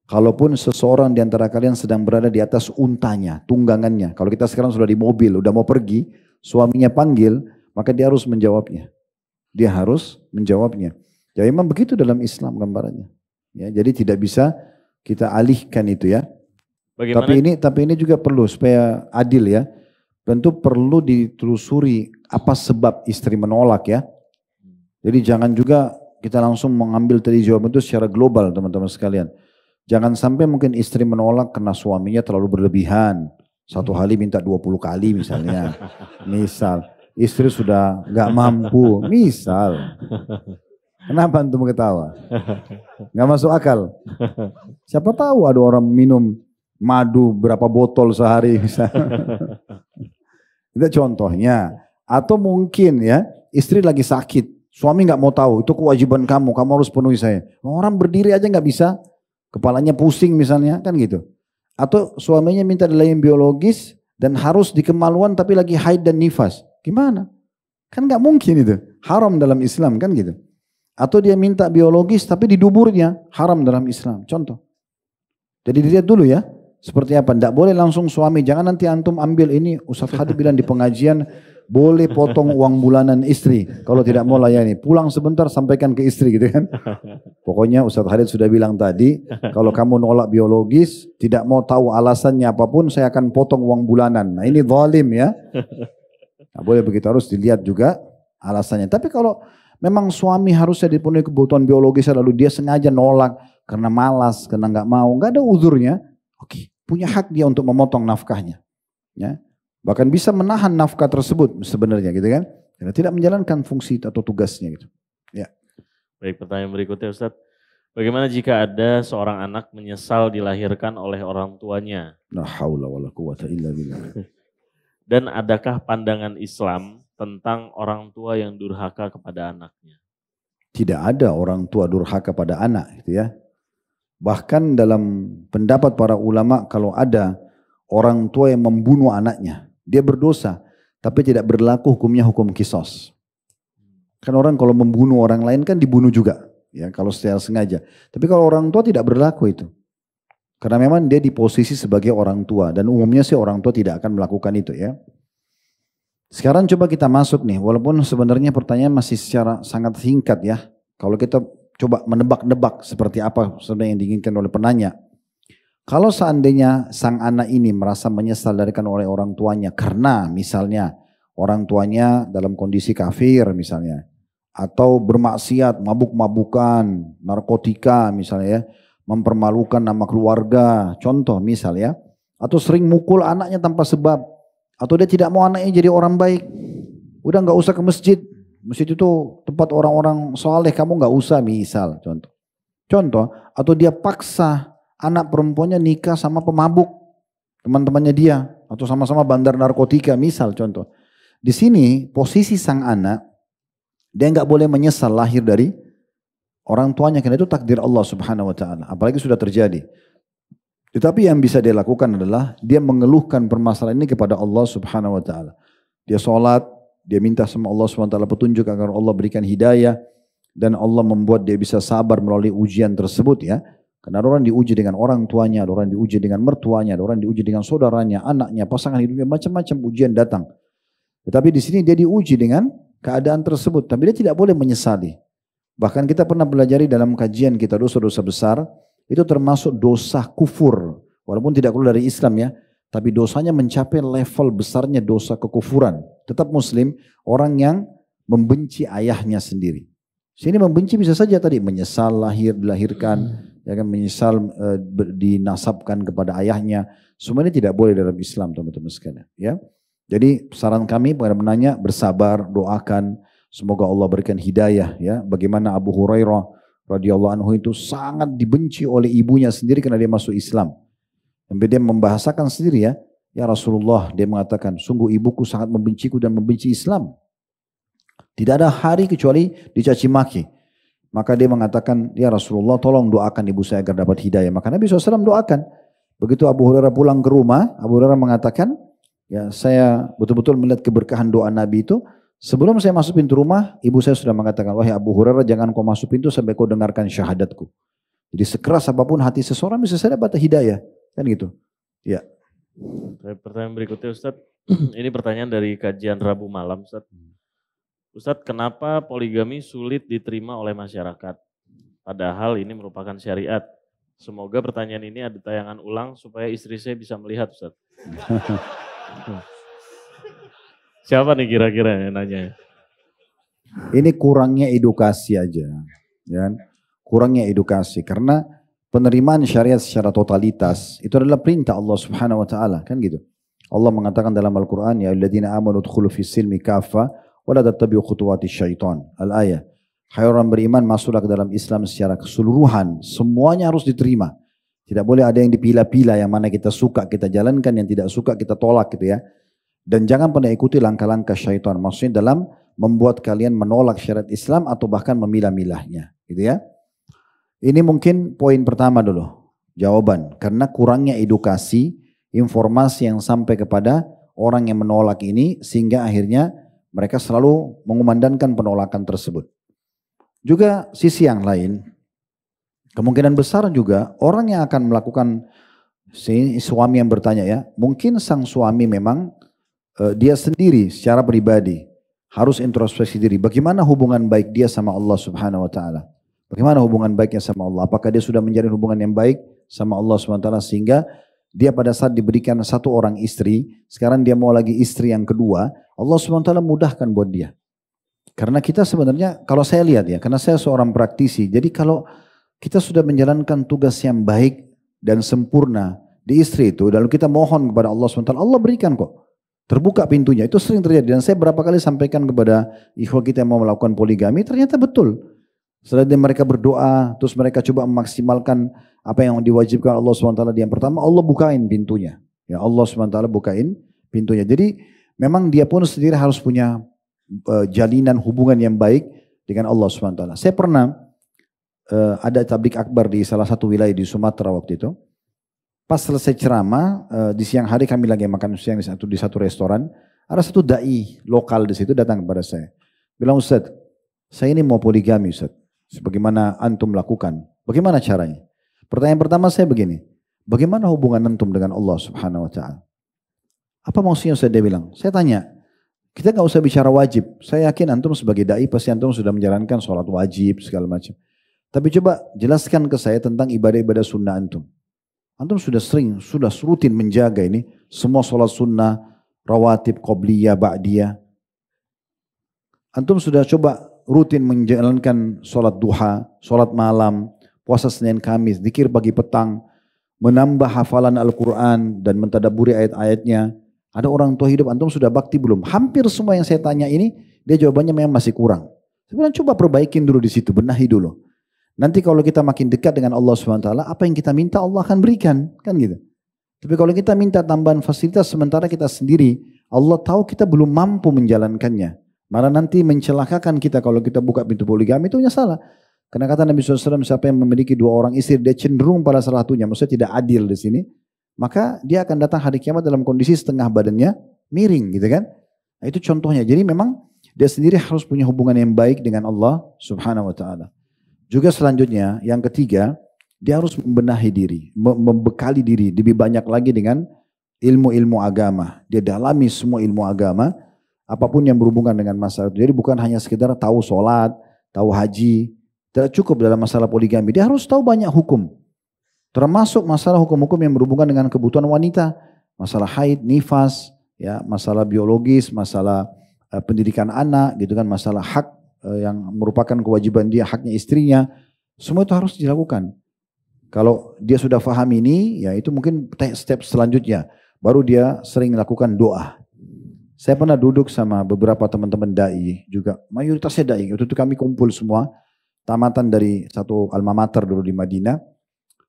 [SPEAKER 2] Kalaupun seseorang di antara kalian sedang berada di atas untanya, tunggangannya, kalau kita sekarang sudah di mobil, udah mau pergi, suaminya panggil, maka dia harus menjawabnya. Dia harus menjawabnya. Ya memang begitu dalam Islam gambarannya. Ya, jadi tidak bisa kita alihkan itu ya. Bagaimana? Tapi ini juga perlu supaya adil ya. Tentu perlu ditelusuri apa sebab istri menolak ya. Jadi jangan juga kita langsung mengambil tadi jawaban itu secara global teman-teman sekalian. Jangan sampai mungkin istri menolak karena suaminya terlalu berlebihan. Satu hari minta 20 kali misalnya. Misal. istri sudah nggak mampu, misal. Kenapa antum ketawa? Nggak masuk akal. Siapa tahu ada orang minum madu berapa botol sehari misalnya. Itu contohnya. Atau mungkin ya istri lagi sakit, suami nggak mau tahu, itu kewajiban kamu harus penuhi saya. Orang berdiri aja nggak bisa, kepalanya pusing misalnya, kan gitu. Atau suaminya minta dilayani biologis dan harus di kemaluan tapi lagi haid dan nifas. Gimana? Kan nggak mungkin itu. Haram dalam Islam kan gitu. Atau dia minta biologis tapi di duburnya, haram dalam Islam. Contoh. Jadi dilihat dulu ya. Seperti apa? Tidak boleh langsung suami. Jangan nanti antum ambil ini. Ustaz Hadi bilang di pengajian boleh potong uang bulanan istri kalau tidak mau layani. Pulang sebentar sampaikan ke istri gitu kan. Pokoknya Ustaz Hadi sudah bilang tadi, kalau kamu nolak biologis, tidak mau tahu alasannya apapun, saya akan potong uang bulanan. Nah ini zalim ya. Nah, boleh begitu, harus dilihat juga alasannya. Tapi kalau memang suami harusnya dipenuhi kebutuhan biologis lalu dia sengaja nolak karena malas, karena nggak mau, nggak ada uzurnya. Oke, punya hak dia untuk memotong nafkahnya. Ya. Bahkan bisa menahan nafkah tersebut sebenarnya gitu kan. Karena tidak menjalankan fungsi atau tugasnya gitu. Ya.
[SPEAKER 3] Baik, pertanyaan berikutnya Ustadz. Bagaimana jika ada seorang anak menyesal dilahirkan oleh orang tuanya?
[SPEAKER 2] La haula wala quwata illa billah.
[SPEAKER 3] Dan adakah pandangan Islam tentang orang tua yang durhaka kepada anaknya?
[SPEAKER 2] Tidak ada orang tua durhaka pada anak gitu ya. Bahkan dalam pendapat para ulama kalau ada orang tua yang membunuh anaknya, dia berdosa, tapi tidak berlaku hukumnya hukum kisos. Kan orang kalau membunuh orang lain kan dibunuh juga, ya kalau secara sengaja. Tapi kalau orang tua tidak berlaku itu. Karena memang dia di posisi sebagai orang tua dan umumnya sih orang tua tidak akan melakukan itu ya. Sekarang coba kita masuk nih, walaupun sebenarnya pertanyaan masih secara sangat singkat ya. Kalau kita coba menebak-nebak seperti apa sebenarnya yang diinginkan oleh penanya. Kalau seandainya sang anak ini merasa menyesal dilahirkan oleh orang tuanya karena misalnya orang tuanya dalam kondisi kafir misalnya. Atau bermaksiat, mabuk-mabukan, narkotika misalnya ya. Mempermalukan nama keluarga, contoh misal ya. Atau sering mukul anaknya tanpa sebab. Atau dia tidak mau anaknya jadi orang baik. Udah gak usah ke masjid. Masjid itu tempat orang-orang soleh, kamu gak usah misal contoh. Contoh, atau dia paksa anak perempuannya nikah sama pemabuk. Teman-temannya dia. Atau sama-sama bandar narkotika misal contoh. Di sini posisi sang anak, dia gak boleh menyesal lahir dari orang tuanya. Karena itu takdir Allah subhanahu wa ta'ala. Apalagi sudah terjadi. Tetapi yang bisa dia lakukan adalah dia mengeluhkan permasalahan ini kepada Allah subhanahu wa ta'ala. Dia sholat, dia minta sama Allah SWT petunjuk agar Allah berikan hidayah. Dan Allah membuat dia bisa sabar melalui ujian tersebut ya. Karena ada orang diuji dengan orang tuanya, ada orang diuji dengan mertuanya, ada orang diuji dengan saudaranya, anaknya, pasangan hidupnya, macam-macam ujian datang. Tetapi di sini dia diuji dengan keadaan tersebut. Tapi dia tidak boleh menyesali. Bahkan kita pernah pelajari dalam kajian kita dosa-dosa besar. Itu termasuk dosa kufur. Walaupun tidak keluar dari Islam ya. Tapi dosanya mencapai level besarnya dosa kekufuran. Tetap muslim, orang yang membenci ayahnya sendiri. Sini membenci bisa saja tadi menyesal dilahirkan, ya kan, menyesal dinasabkan kepada ayahnya. Semua ini tidak boleh dalam Islam teman-teman sekalian. Ya. Jadi saran kami kepada menanya bersabar, doakan, semoga Allah berikan hidayah. Ya. Bagaimana Abu Hurairah radhiyallahu anhu itu sangat dibenci oleh ibunya sendiri karena dia masuk Islam. Sampai dia membahasakan sendiri ya Rasulullah, dia mengatakan, sungguh ibuku sangat membenciku dan membenci Islam. Tidak ada hari kecuali dicaci maki. Maka dia mengatakan, ya Rasulullah tolong doakan ibu saya agar dapat hidayah. Maka Nabi SAW doakan. Begitu Abu Hurairah pulang ke rumah, Abu Hurairah mengatakan, ya saya betul-betul melihat keberkahan doa Nabi itu. Sebelum saya masuk pintu rumah, ibu saya sudah mengatakan, wahai Abu Hurairah jangan kau masuk pintu sampai kau dengarkan syahadatku. Jadi sekeras apapun hati seseorang bisa saya dapat hidayah. Kan gitu. Ya.
[SPEAKER 3] Pertanyaan berikutnya Ustadz. Ini pertanyaan dari kajian Rabu malam Ustadz. Ustadz, kenapa poligami sulit diterima oleh masyarakat? Padahal ini merupakan syariat. Semoga pertanyaan ini ada tayangan ulang supaya istri saya bisa melihat Ustadz. Siapa nih kira-kira yang nanya?
[SPEAKER 2] Ini kurangnya edukasi aja. Ya. Kurangnya edukasi. Karena penerimaan syariat secara totalitas itu adalah perintah Allah Subhanahu wa taala, kan gitu. Allah mengatakan dalam Al-Quran, ya alladzina amanu udkhulu fis silmi kaffa wa la tattabi'u khutuwati syaitan. Al-ayah. Hai orang beriman, masuklah ke dalam Islam secara keseluruhan. Semuanya harus diterima. Tidak boleh ada yang dipilah-pilah, yang mana kita suka kita jalankan, yang tidak suka kita tolak gitu ya. Dan jangan pernah ikuti langkah-langkah syaitan. Maksudnya dalam membuat kalian menolak syariat Islam atau bahkan memilah-milahnya gitu ya. Ini mungkin poin pertama dulu. Jawaban. Karena kurangnya edukasi, informasi yang sampai kepada orang yang menolak ini, sehingga akhirnya mereka selalu mengumandangkan penolakan tersebut. Juga sisi yang lain, kemungkinan besar juga orang yang akan melakukan, si suami yang bertanya ya, mungkin sang suami memang dia sendiri secara pribadi harus introspeksi diri. Bagaimana hubungan baik dia sama Allah Subhanahu Wa Taala? Bagaimana hubungan baiknya sama Allah? Apakah dia sudah menjalin hubungan yang baik sama Allah Subhanahu Wa Taala sehingga dia pada saat diberikan satu orang istri, sekarang dia mau lagi istri yang kedua, Allah Subhanahu Wa Taala mudahkan buat dia. Karena kita sebenarnya, kalau saya lihat ya, karena saya seorang praktisi, jadi kalau kita sudah menjalankan tugas yang baik dan sempurna di istri itu, lalu kita mohon kepada Allah SWT, Allah berikan kok. Terbuka pintunya, itu sering terjadi. Dan saya berapa kali sampaikan kepada ikhwah kita yang mau melakukan poligami, ternyata betul. Setelah mereka berdoa, terus mereka coba memaksimalkan apa yang diwajibkan Allah SWT. Yang pertama, Allah bukain pintunya. Ya Allah SWT bukain pintunya. Jadi memang dia pun sendiri harus punya jalinan hubungan yang baik dengan Allah SWT. Saya pernah ada tablik akbar di salah satu wilayah di Sumatera waktu itu. Pas selesai ceramah, di siang hari kami lagi makan siang di satu restoran. Ada satu dai lokal di situ datang kepada saya. Bilang, Ustaz, saya ini mau poligami Ustaz. Sebagaimana antum lakukan. Bagaimana caranya? Pertanyaan pertama saya begini. Bagaimana hubungan antum dengan Allah Subhanahu Wa Taala? Apa maksudnya Ustaz? Dia bilang. Saya tanya. Kita nggak usah bicara wajib. Saya yakin antum sebagai dai pasti antum sudah menjalankan sholat wajib segala macam. Tapi coba jelaskan ke saya tentang ibadah-ibadah sunnah antum. Antum sudah rutin menjaga ini semua sholat sunnah, rawatib, qobliyah, ba'diyah. Antum sudah coba rutin menjalankan sholat duha, sholat malam, puasa Senin Kamis, zikir pagi petang, menambah hafalan Al-Quran dan mentadaburi ayat-ayatnya. Ada orang tua hidup, antum sudah bakti belum? Hampir semua yang saya tanya ini, dia jawabannya memang masih kurang. Sebenarnya coba perbaikin dulu di situ, benahi dulu. Nanti kalau kita makin dekat dengan Allah SWT, apa yang kita minta Allah akan berikan, kan gitu. Tapi kalau kita minta tambahan fasilitas, sementara kita sendiri, Allah tahu kita belum mampu menjalankannya. Malah nanti mencelakakan kita kalau kita buka pintu poligami, itu salah. Karena kata Nabi SAW, siapa yang memiliki dua orang istri, dia cenderung pada salah satunya, maksudnya tidak adil di sini. Maka dia akan datang hari kiamat dalam kondisi setengah badannya miring gitu kan. Nah, itu contohnya. Jadi memang dia sendiri harus punya hubungan yang baik dengan Allah Subhanahu Wa Taala. Juga selanjutnya yang ketiga, dia harus membenahi diri, membekali diri lebih banyak lagi dengan ilmu-ilmu agama. Dia dalami semua ilmu agama, apapun yang berhubungan dengan masalah itu. Jadi bukan hanya sekedar tahu sholat, tahu haji, tidak cukup dalam masalah poligami. Dia harus tahu banyak hukum. Termasuk masalah hukum-hukum yang berhubungan dengan kebutuhan wanita, masalah haid, nifas, ya, masalah biologis, masalah pendidikan anak, gitu kan, masalah hak yang merupakan kewajiban dia, haknya istrinya, semua itu harus dilakukan. Kalau dia sudah paham ini, ya itu mungkin step selanjutnya, baru dia sering melakukan doa. Saya pernah duduk sama beberapa teman-teman dai juga, mayoritasnya dai. Waktu itu kami kumpul semua, tamatan dari satu alma mater dulu di Madinah.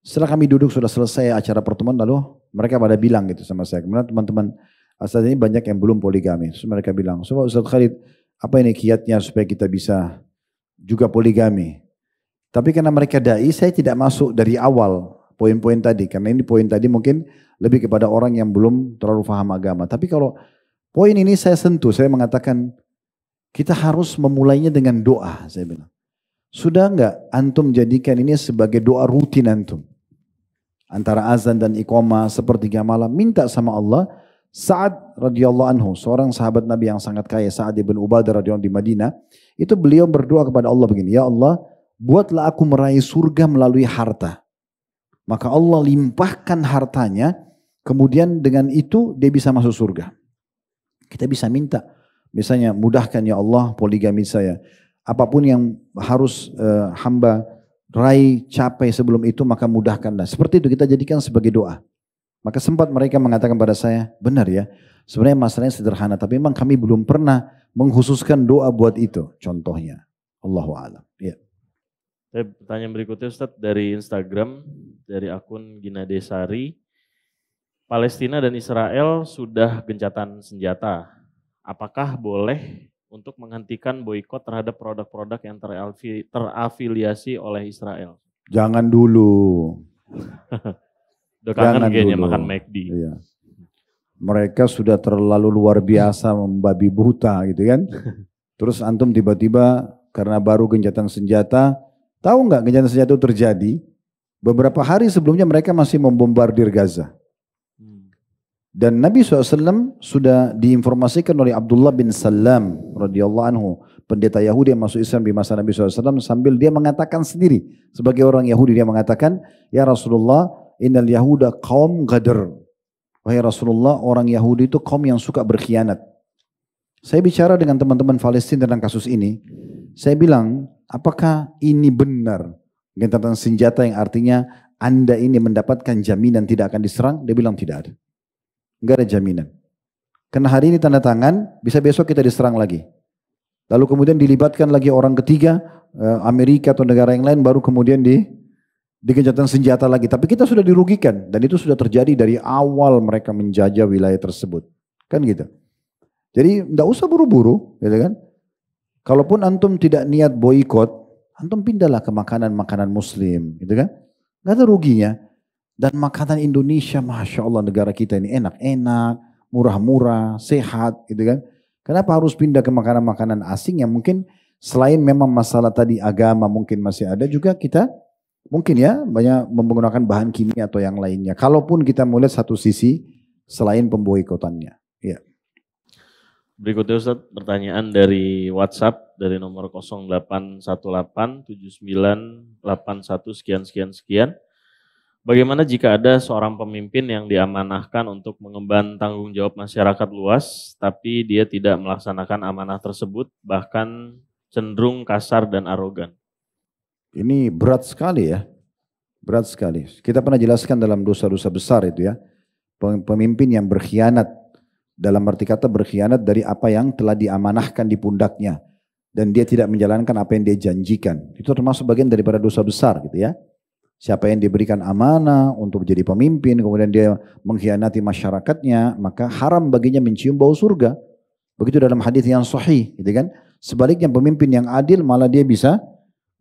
[SPEAKER 2] Setelah kami duduk sudah selesai acara pertemuan, lalu mereka pada bilang gitu sama saya. Kemudian teman-teman Ustaz ini banyak yang belum poligami. Terus mereka bilang, "Coba Ustaz Khalid, apa ini kiatnya supaya kita bisa juga poligami?" Tapi karena mereka dai, saya tidak masuk dari awal poin-poin tadi. Karena ini poin tadi mungkin lebih kepada orang yang belum terlalu paham agama. Tapi kalau poin ini saya sentuh, saya mengatakan kita harus memulainya dengan doa, saya bilang. Sudah enggak antum jadikan ini sebagai doa rutin antum? Antara azan dan iqamah sepertiga malam, minta sama Allah. Sa'ad radhiyallahu anhu, seorang sahabat Nabi yang sangat kaya, Sa'ad ibn Ubadah radhiyallahu anhu di Madinah, itu beliau berdoa kepada Allah begini, ya Allah, buatlah aku meraih surga melalui harta. Maka Allah limpahkan hartanya, kemudian dengan itu dia bisa masuk surga. Kita bisa minta, misalnya mudahkan ya Allah poligami saya. Apapun yang harus hamba raih, capai sebelum itu, maka mudahkanlah. Seperti itu kita jadikan sebagai doa. Maka sempat mereka mengatakan pada saya, benar ya, sebenarnya masalahnya sederhana, tapi memang kami belum pernah mengkhususkan doa buat itu. Contohnya, Allahu a'lam. Ya.
[SPEAKER 3] Pertanyaan berikutnya Ustadz dari Instagram, dari akun Gina Desari. Palestina dan Israel sudah gencatan senjata. Apakah boleh untuk menghentikan boikot terhadap produk-produk yang terafiliasi oleh Israel?
[SPEAKER 2] Jangan dulu.
[SPEAKER 3] Udah kangen
[SPEAKER 2] Jangan
[SPEAKER 3] kayaknya
[SPEAKER 2] dulu.
[SPEAKER 3] makan McD.
[SPEAKER 2] Iya. Mereka sudah terlalu luar biasa membabi buta gitu kan. Terus antum tiba-tiba karena baru gencatan senjata, tahu nggak gencatan senjata itu terjadi? Beberapa hari sebelumnya mereka masih membombardir Gaza. Dan Nabi SAW sudah diinformasikan oleh Abdullah bin Salam radhiyallahu anhu, pendeta Yahudi yang masuk Islam di masa Nabi SAW, sambil dia mengatakan sendiri sebagai orang Yahudi, dia mengatakan, ya Rasulullah, innal Yahuda qaum ghadr. Wahai Rasulullah, orang Yahudi itu kaum yang suka berkhianat. Saya bicara dengan teman-teman Palestina tentang kasus ini. Saya bilang, apakah ini benar gencatan senjata yang artinya Anda ini mendapatkan jaminan tidak akan diserang? Dia bilang tidak ada. Enggak ada jaminan. Karena hari ini tanda tangan, bisa besok kita diserang lagi. Lalu kemudian dilibatkan lagi orang ketiga, Amerika atau negara yang lain, baru kemudian gencatan senjata lagi. Tapi kita sudah dirugikan, dan itu sudah terjadi dari awal mereka menjajah wilayah tersebut. Kan gitu. Jadi enggak usah buru-buru, gitu kan. Kalaupun antum tidak niat boikot, antum pindahlah ke makanan-makanan muslim, gitu kan. Enggak ada ruginya. Dan makanan Indonesia, Masya Allah, negara kita ini enak-enak, murah-murah, sehat gitu kan. Kenapa harus pindah ke makanan-makanan asing yang mungkin selain memang masalah tadi agama mungkin masih ada, juga kita mungkin ya banyak menggunakan bahan kimia atau yang lainnya. Kalaupun kita melihat satu sisi selain pemboikotannya. Ya.
[SPEAKER 3] Berikutnya Ustaz, pertanyaan dari WhatsApp dari nomor 08187981 sekian. Bagaimana jika ada seorang pemimpin yang diamanahkan untuk mengemban tanggung jawab masyarakat luas, tapi dia tidak melaksanakan amanah tersebut, bahkan cenderung kasar dan arogan?
[SPEAKER 2] Ini berat sekali ya, berat sekali. Kita pernah jelaskan dalam dosa-dosa besar itu ya, pemimpin yang berkhianat, dalam arti kata berkhianat dari apa yang telah diamanahkan di pundaknya, dan dia tidak menjalankan apa yang dia janjikan. Itu termasuk bagian daripada dosa besar gitu ya. Siapa yang diberikan amanah untuk menjadi pemimpin, kemudian dia mengkhianati masyarakatnya, maka haram baginya mencium bau surga. Begitu dalam hadis yang sahih, gitu kan? Sebaliknya pemimpin yang adil malah dia bisa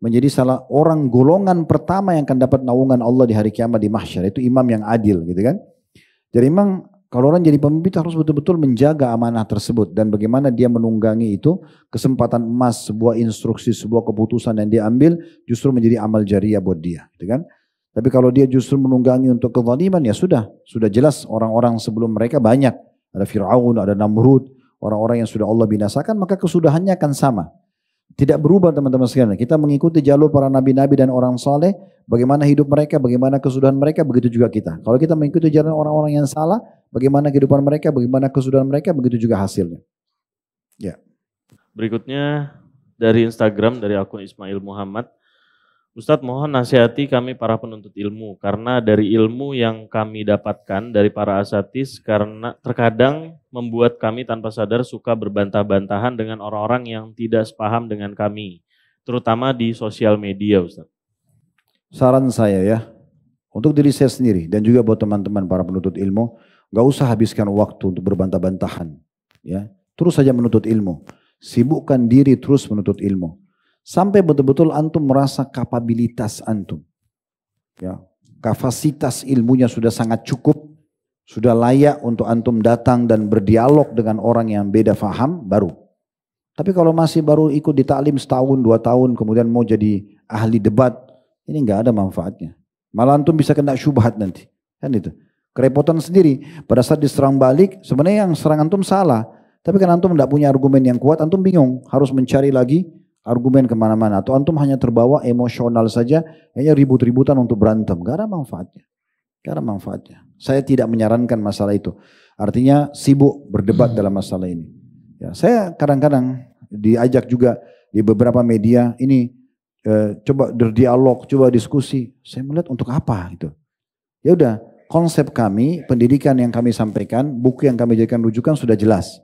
[SPEAKER 2] menjadi salah orang golongan pertama yang akan dapat naungan Allah di hari kiamat di mahsyar. Itu imam yang adil, gitu kan? Jadi memang kalau orang jadi pemimpin harus betul-betul menjaga amanah tersebut dan bagaimana dia menunggangi itu, kesempatan emas, sebuah instruksi, sebuah keputusan yang dia ambil justru menjadi amal jariah buat dia, gitu kan? Tapi kalau dia justru menunggangi untuk kezaliman, ya sudah jelas orang-orang sebelum mereka banyak, ada Fir'aun, ada Namrud, orang-orang yang sudah Allah binasakan, maka kesudahannya akan sama. Tidak berubah teman-teman sekalian. Kita mengikuti jalur para nabi-nabi dan orang saleh, bagaimana hidup mereka, bagaimana kesudahan mereka, begitu juga kita. Kalau kita mengikuti jalan orang-orang yang salah, bagaimana kehidupan mereka, bagaimana kesudahan mereka, begitu juga hasilnya. Ya.
[SPEAKER 3] Berikutnya dari Instagram, dari akun Ismail Muhammad. Ustadz, mohon nasihati kami para penuntut ilmu, karena dari ilmu yang kami dapatkan dari para asatidz, karena terkadang membuat kami tanpa sadar suka berbantah-bantahan dengan orang-orang yang tidak sepaham dengan kami, terutama di sosial media, Ustadz.
[SPEAKER 2] Saran saya ya, untuk diri saya sendiri dan juga buat teman-teman para penuntut ilmu, gak usah habiskan waktu untuk berbantah-bantahan. Ya, terus saja menuntut ilmu, sibukkan diri terus menuntut ilmu. Sampai betul-betul antum merasa kapabilitas antum. Ya, kapasitas ilmunya sudah sangat cukup, sudah layak untuk antum datang dan berdialog dengan orang yang beda faham, baru. Tapi kalau masih baru ikut di taklim setahun, 2 tahun, kemudian mau jadi ahli debat, ini nggak ada manfaatnya. Malah antum bisa kena syubhat nanti. Kan itu. Kerepotan sendiri. Pada saat diserang balik, sebenarnya yang serang antum salah. Tapi kan antum tidak punya argumen yang kuat, antum bingung. Harus mencari lagi argumen kemana-mana, atau antum hanya terbawa emosional saja, hanya ribut-ributan untuk berantem, gak ada manfaatnya. Saya tidak menyarankan masalah itu. Artinya sibuk berdebat dalam masalah ini. Ya, saya kadang-kadang diajak juga di beberapa media ini coba berdialog, coba diskusi. Saya melihat untuk apa gitu. Ya udah, konsep kami, pendidikan yang kami sampaikan, buku yang kami jadikan rujukan sudah jelas.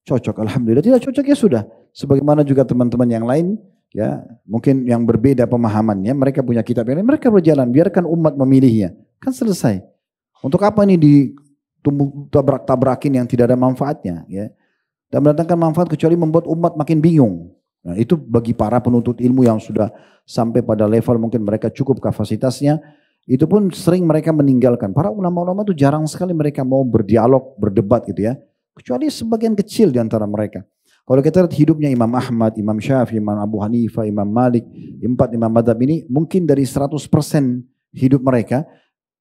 [SPEAKER 2] Cocok, alhamdulillah. Tidak cocok ya sudah. Sebagaimana juga teman-teman yang lain, ya mungkin yang berbeda pemahamannya, mereka punya kitab yang lain, mereka berjalan, biarkan umat memilihnya. Kan selesai. Untuk apa ini tabrak-tabrakin yang tidak ada manfaatnya, ya. Dan mendatangkan manfaat kecuali membuat umat makin bingung. Nah, itu bagi para penuntut ilmu yang sudah sampai pada level mungkin mereka cukup kapasitasnya, itu pun sering mereka meninggalkan. Para ulama-ulama itu jarang sekali mereka mau berdialog, berdebat gitu ya. Kecuali sebagian kecil di antara mereka. Kalau kita lihat hidupnya Imam Ahmad, Imam Syafi'i, Imam Abu Hanifah, Imam Malik, 4 imam madhab ini mungkin dari 100% hidup mereka,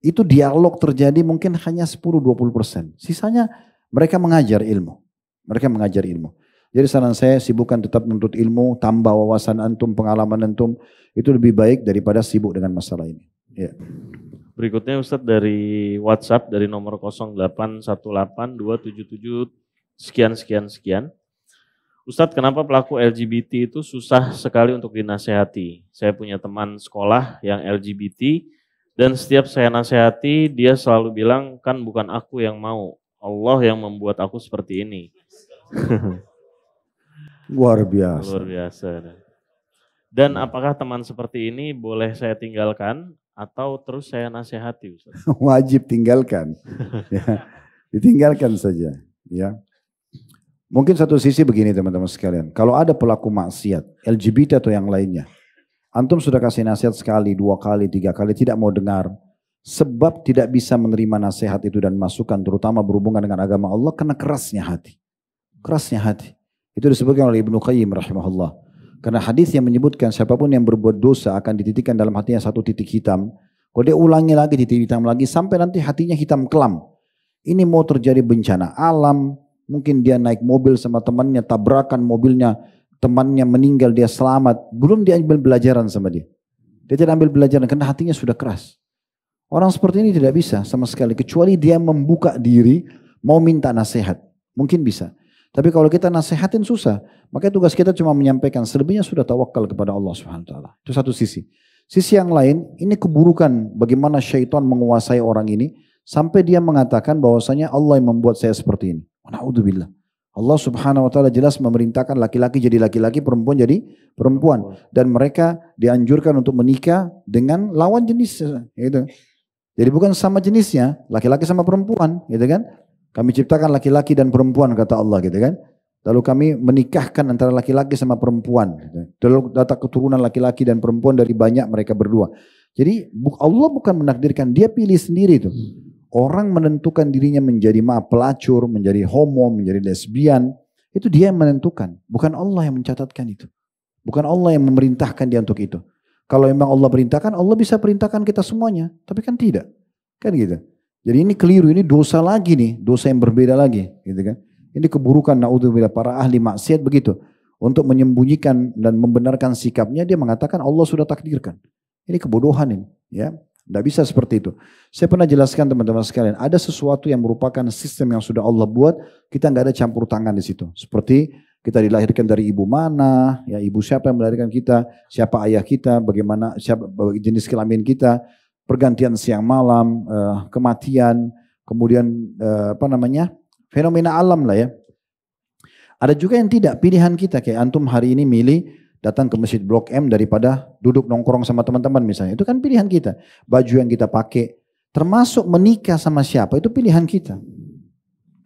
[SPEAKER 2] itu dialog terjadi mungkin hanya 10-20%. Sisanya mereka mengajar ilmu. Mereka mengajar ilmu. Jadi saran saya sibukkan tetap menuntut ilmu, tambah wawasan antum, pengalaman antum, itu lebih baik daripada sibuk dengan masalah ini. Ya.
[SPEAKER 3] Berikutnya Ustadz dari WhatsApp dari nomor 08182777 sekian. Ustadz, kenapa pelaku LGBT itu susah sekali untuk dinasehati? Saya punya teman sekolah yang LGBT dan setiap saya nasehati dia selalu bilang, kan bukan aku yang mau, Allah yang membuat aku seperti ini.
[SPEAKER 2] Luar biasa.
[SPEAKER 3] Luar biasa. Dan apakah teman seperti ini boleh saya tinggalkan atau terus saya nasihati, Ustaz?
[SPEAKER 2] Wajib tinggalkan. Ya, ditinggalkan saja. Ya. Mungkin satu sisi begini teman-teman sekalian. Kalau ada pelaku maksiat, LGBT atau yang lainnya, antum sudah kasih nasihat sekali, 2 kali, 3 kali, tidak mau dengar. Sebab tidak bisa menerima nasihat itu dan masukan, terutama berhubungan dengan agama Allah, karena kerasnya hati. Kerasnya hati. Itu disebutkan oleh Ibnu Qayyim rahimahullah. Karena hadis yang menyebutkan siapapun yang berbuat dosa akan dititikkan dalam hatinya 1 titik hitam. Kalau dia ulangi lagi titik hitam lagi sampai nanti hatinya hitam kelam. Ini mau terjadi bencana alam. Mungkin dia naik mobil sama temannya, tabrakan mobilnya, temannya meninggal, dia selamat. Belum dia ambil pelajaran sama dia. Dia tidak ambil pelajaran karena hatinya sudah keras. Orang seperti ini tidak bisa sama sekali. Kecuali dia membuka diri, mau minta nasihat. Mungkin bisa. Tapi kalau kita nasihatin susah, makanya tugas kita cuma menyampaikan, selebihnya sudah tawakal kepada Allah Subhanahu wa taala. Itu satu sisi. Sisi yang lain, ini keburukan bagaimana syaitan menguasai orang ini sampai dia mengatakan bahwasanya Allah yang membuat saya seperti ini. Na'udzubillah. Allah Subhanahu wa taala jelas memerintahkan laki-laki jadi laki-laki, perempuan jadi perempuan, dan mereka dianjurkan untuk menikah dengan lawan jenis, gitu. Jadi bukan sama jenisnya, laki-laki sama perempuan, gitu kan? Kami ciptakan laki-laki dan perempuan kata Allah gitu kan. Lalu kami menikahkan antara laki-laki sama perempuan. Lalu datang keturunan laki-laki dan perempuan dari banyak mereka berdua. Jadi Allah bukan menakdirkan, dia pilih sendiri itu. Orang menentukan dirinya menjadi pelacur, menjadi homo, menjadi lesbian. Itu dia yang menentukan. Bukan Allah yang mencatatkan itu. Bukan Allah yang memerintahkan dia untuk itu. Kalau memang Allah perintahkan, Allah bisa perintahkan kita semuanya. Tapi kan tidak. Kan gitu. Jadi ini keliru, ini dosa lagi nih, dosa yang berbeda lagi, gitu kan. Ini keburukan, naudzubillah, para ahli maksiat begitu. Untuk menyembunyikan dan membenarkan sikapnya, dia mengatakan Allah sudah takdirkan. Ini kebodohan ini, ya. Tidak bisa seperti itu. Saya pernah jelaskan teman-teman sekalian, ada sesuatu yang merupakan sistem yang sudah Allah buat, kita nggak ada campur tangan di situ. Seperti kita dilahirkan dari ibu mana, ya ibu siapa yang melahirkan kita, siapa ayah kita, bagaimana siapa jenis kelamin kita, pergantian siang malam, kematian, kemudian fenomena alam lah ya. Ada juga yang tidak, pilihan kita, kayak antum hari ini milih datang ke Masjid Blok M daripada duduk nongkrong sama teman-teman misalnya, itu kan pilihan kita. Baju yang kita pakai, termasuk menikah sama siapa, itu pilihan kita.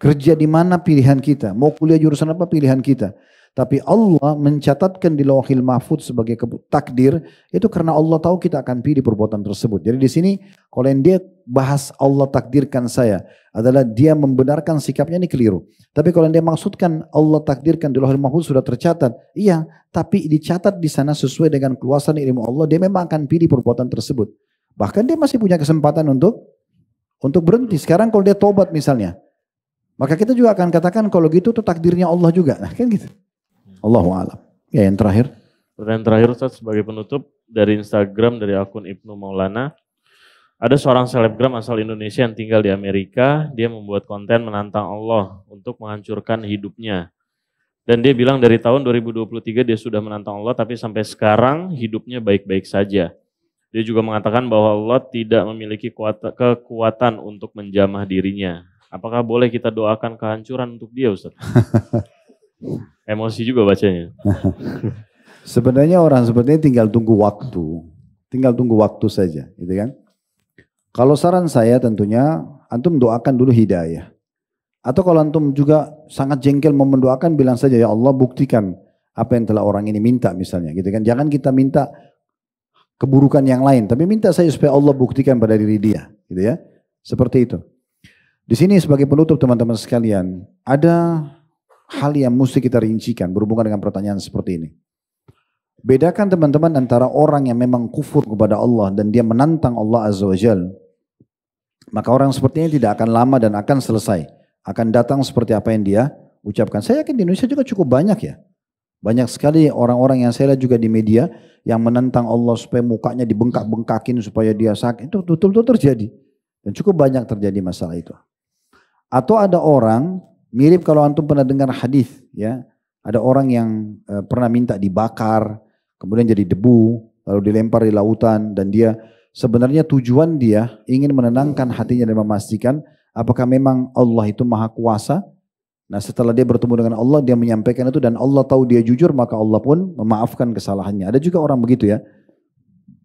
[SPEAKER 2] Kerja di mana pilihan kita, mau kuliah jurusan apa pilihan kita. Tapi Allah mencatatkan di Lauhil Mahfudz sebagai takdir itu karena Allah tahu kita akan pilih perbuatan tersebut. Jadi di sini kalau yang dia bahas Allah takdirkan saya adalah dia membenarkan sikapnya ini keliru. Tapi kalau yang dia maksudkan Allah takdirkan di Lauhil Mahfudz sudah tercatat, iya, tapi dicatat di sana sesuai dengan keluasan ilmu Allah, dia memang akan pilih perbuatan tersebut. Bahkan dia masih punya kesempatan untuk berhenti. Sekarang kalau dia tobat misalnya, maka kita juga akan katakan kalau gitu itu takdirnya Allah juga. Nah, kan gitu. Allahu a'lam. Ya, yang terakhir.
[SPEAKER 3] Pertanyaan terakhir Ustaz sebagai penutup dari Instagram dari akun Ibnu Maulana. Ada seorang selebgram asal Indonesia yang tinggal di Amerika. Dia membuat konten menantang Allah untuk menghancurkan hidupnya. Dan dia bilang dari tahun 2023 dia sudah menantang Allah, tapi sampai sekarang hidupnya baik-baik saja. Dia juga mengatakan bahwa Allah tidak memiliki kekuatan untuk menjamah dirinya. Apakah boleh kita doakan kehancuran untuk dia, Ustaz? Emosi juga bacanya.
[SPEAKER 2] Sebenarnya orang seperti ini tinggal tunggu waktu saja, gitu kan? Kalau saran saya tentunya antum doakan dulu hidayah. Atau kalau antum juga sangat jengkel mau mendoakan, bilang saja ya Allah buktikan apa yang telah orang ini minta misalnya, gitu kan? Jangan kita minta keburukan yang lain, tapi minta saja supaya Allah buktikan pada diri dia, gitu ya. Seperti itu. Di sini sebagai penutup teman-teman sekalian, ada hal yang mesti kita rincikan berhubungan dengan pertanyaan seperti ini. Bedakan teman-teman antara orang yang memang kufur kepada Allah dan dia menantang Allah Azza wa Jal. Maka orang seperti ini tidak akan lama dan akan selesai. Akan datang seperti apa yang dia ucapkan. Saya yakin di Indonesia juga cukup banyak ya. Banyak sekali orang-orang yang saya lihat juga di media yang menantang Allah supaya mukanya dibengkak-bengkakin supaya dia sakit. Itu betul-betul terjadi. Dan cukup banyak terjadi masalah itu. Atau ada orang, mirip kalau antum pernah dengar hadis ya. Ada orang yang pernah minta dibakar, kemudian jadi debu, lalu dilempar di lautan, dan dia sebenarnya tujuan dia ingin menenangkan hatinya dan memastikan apakah memang Allah itu maha kuasa. Nah setelah dia bertemu dengan Allah, dia menyampaikan itu dan Allah tahu dia jujur, maka Allah pun memaafkan kesalahannya. Ada juga orang begitu ya.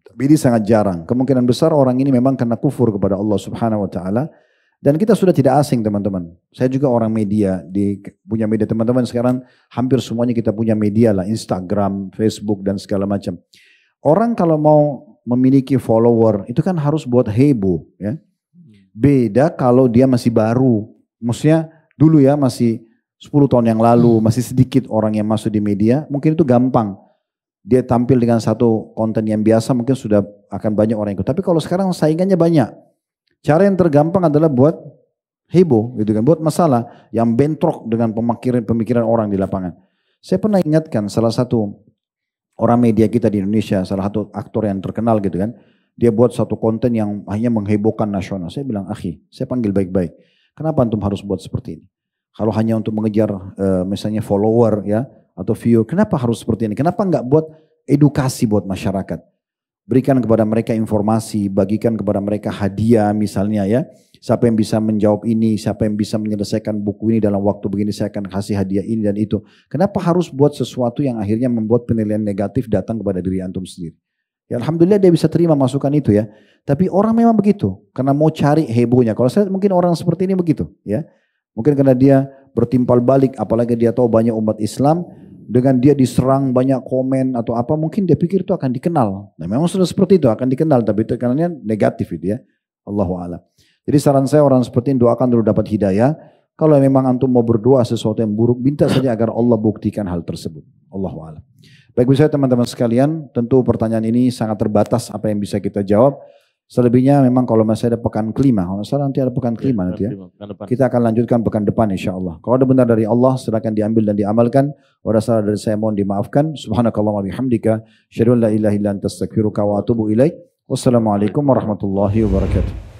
[SPEAKER 2] Tapi ini sangat jarang. Kemungkinan besar orang ini memang karena kufur kepada Allah Subhanahu wa taala. Dan kita sudah tidak asing teman-teman. Saya juga orang media, punya media teman-teman sekarang hampir semuanya kita punya media lah, Instagram, Facebook dan segala macam. Orang kalau mau memiliki follower itu kan harus buat heboh ya. Beda kalau dia masih baru. Maksudnya dulu ya masih 10 tahun yang lalu, masih sedikit orang yang masuk di media, mungkin itu gampang. Dia tampil dengan satu konten yang biasa mungkin sudah akan banyak orang ikut. Tapi kalau sekarang saingannya banyak. Cara yang tergampang adalah buat heboh gitu kan, buat masalah yang bentrok dengan pemikiran orang di lapangan. Saya pernah ingatkan salah satu orang media kita di Indonesia, salah satu aktor yang terkenal gitu kan, dia buat satu konten yang hanya menghebohkan nasional. Saya bilang, akhi, saya panggil baik-baik. Kenapa antum harus buat seperti ini? Kalau hanya untuk mengejar misalnya follower ya atau viewer, kenapa harus seperti ini? Kenapa enggak buat edukasi buat masyarakat? Berikan kepada mereka informasi, bagikan kepada mereka hadiah misalnya ya. Siapa yang bisa menjawab ini, siapa yang bisa menyelesaikan buku ini dalam waktu begini, saya akan kasih hadiah ini dan itu. Kenapa harus buat sesuatu yang akhirnya membuat penilaian negatif datang kepada diri antum sendiri? Ya alhamdulillah dia bisa terima masukan itu ya. Tapi orang memang begitu, karena mau cari hebohnya. Kalau saya mungkin orang seperti ini begitu ya. Mungkin karena dia bertimpal balik, apalagi dia tahu banyak umat Islam, dengan dia diserang banyak komen atau apa, mungkin dia pikir itu akan dikenal. Nah memang sudah seperti itu, akan dikenal, tapi tekanannya negatif itu ya. Allahu a'lam. Jadi saran saya orang seperti ini doakan dulu dapat hidayah. Kalau memang antum mau berdoa sesuatu yang buruk, minta saja agar Allah buktikan hal tersebut. Allahu a'lam. Baik saya teman-teman sekalian, tentu pertanyaan ini sangat terbatas apa yang bisa kita jawab. Selebihnya memang kalau masih ada pekan kelima, kalau salah nanti ada pekan kelima nanti ya. Kita akan lanjutkan pekan depan insya Allah. Kalau ada benar dari Allah silakan diambil dan diamalkan. Kalau ada salah dari saya mohon dimaafkan. Subhanakallahumma bihamdika, asyhadu an la ilaha illa anta astaghfiruka wa atubu ilaik. Wassalamualaikum warahmatullahi wabarakatuh.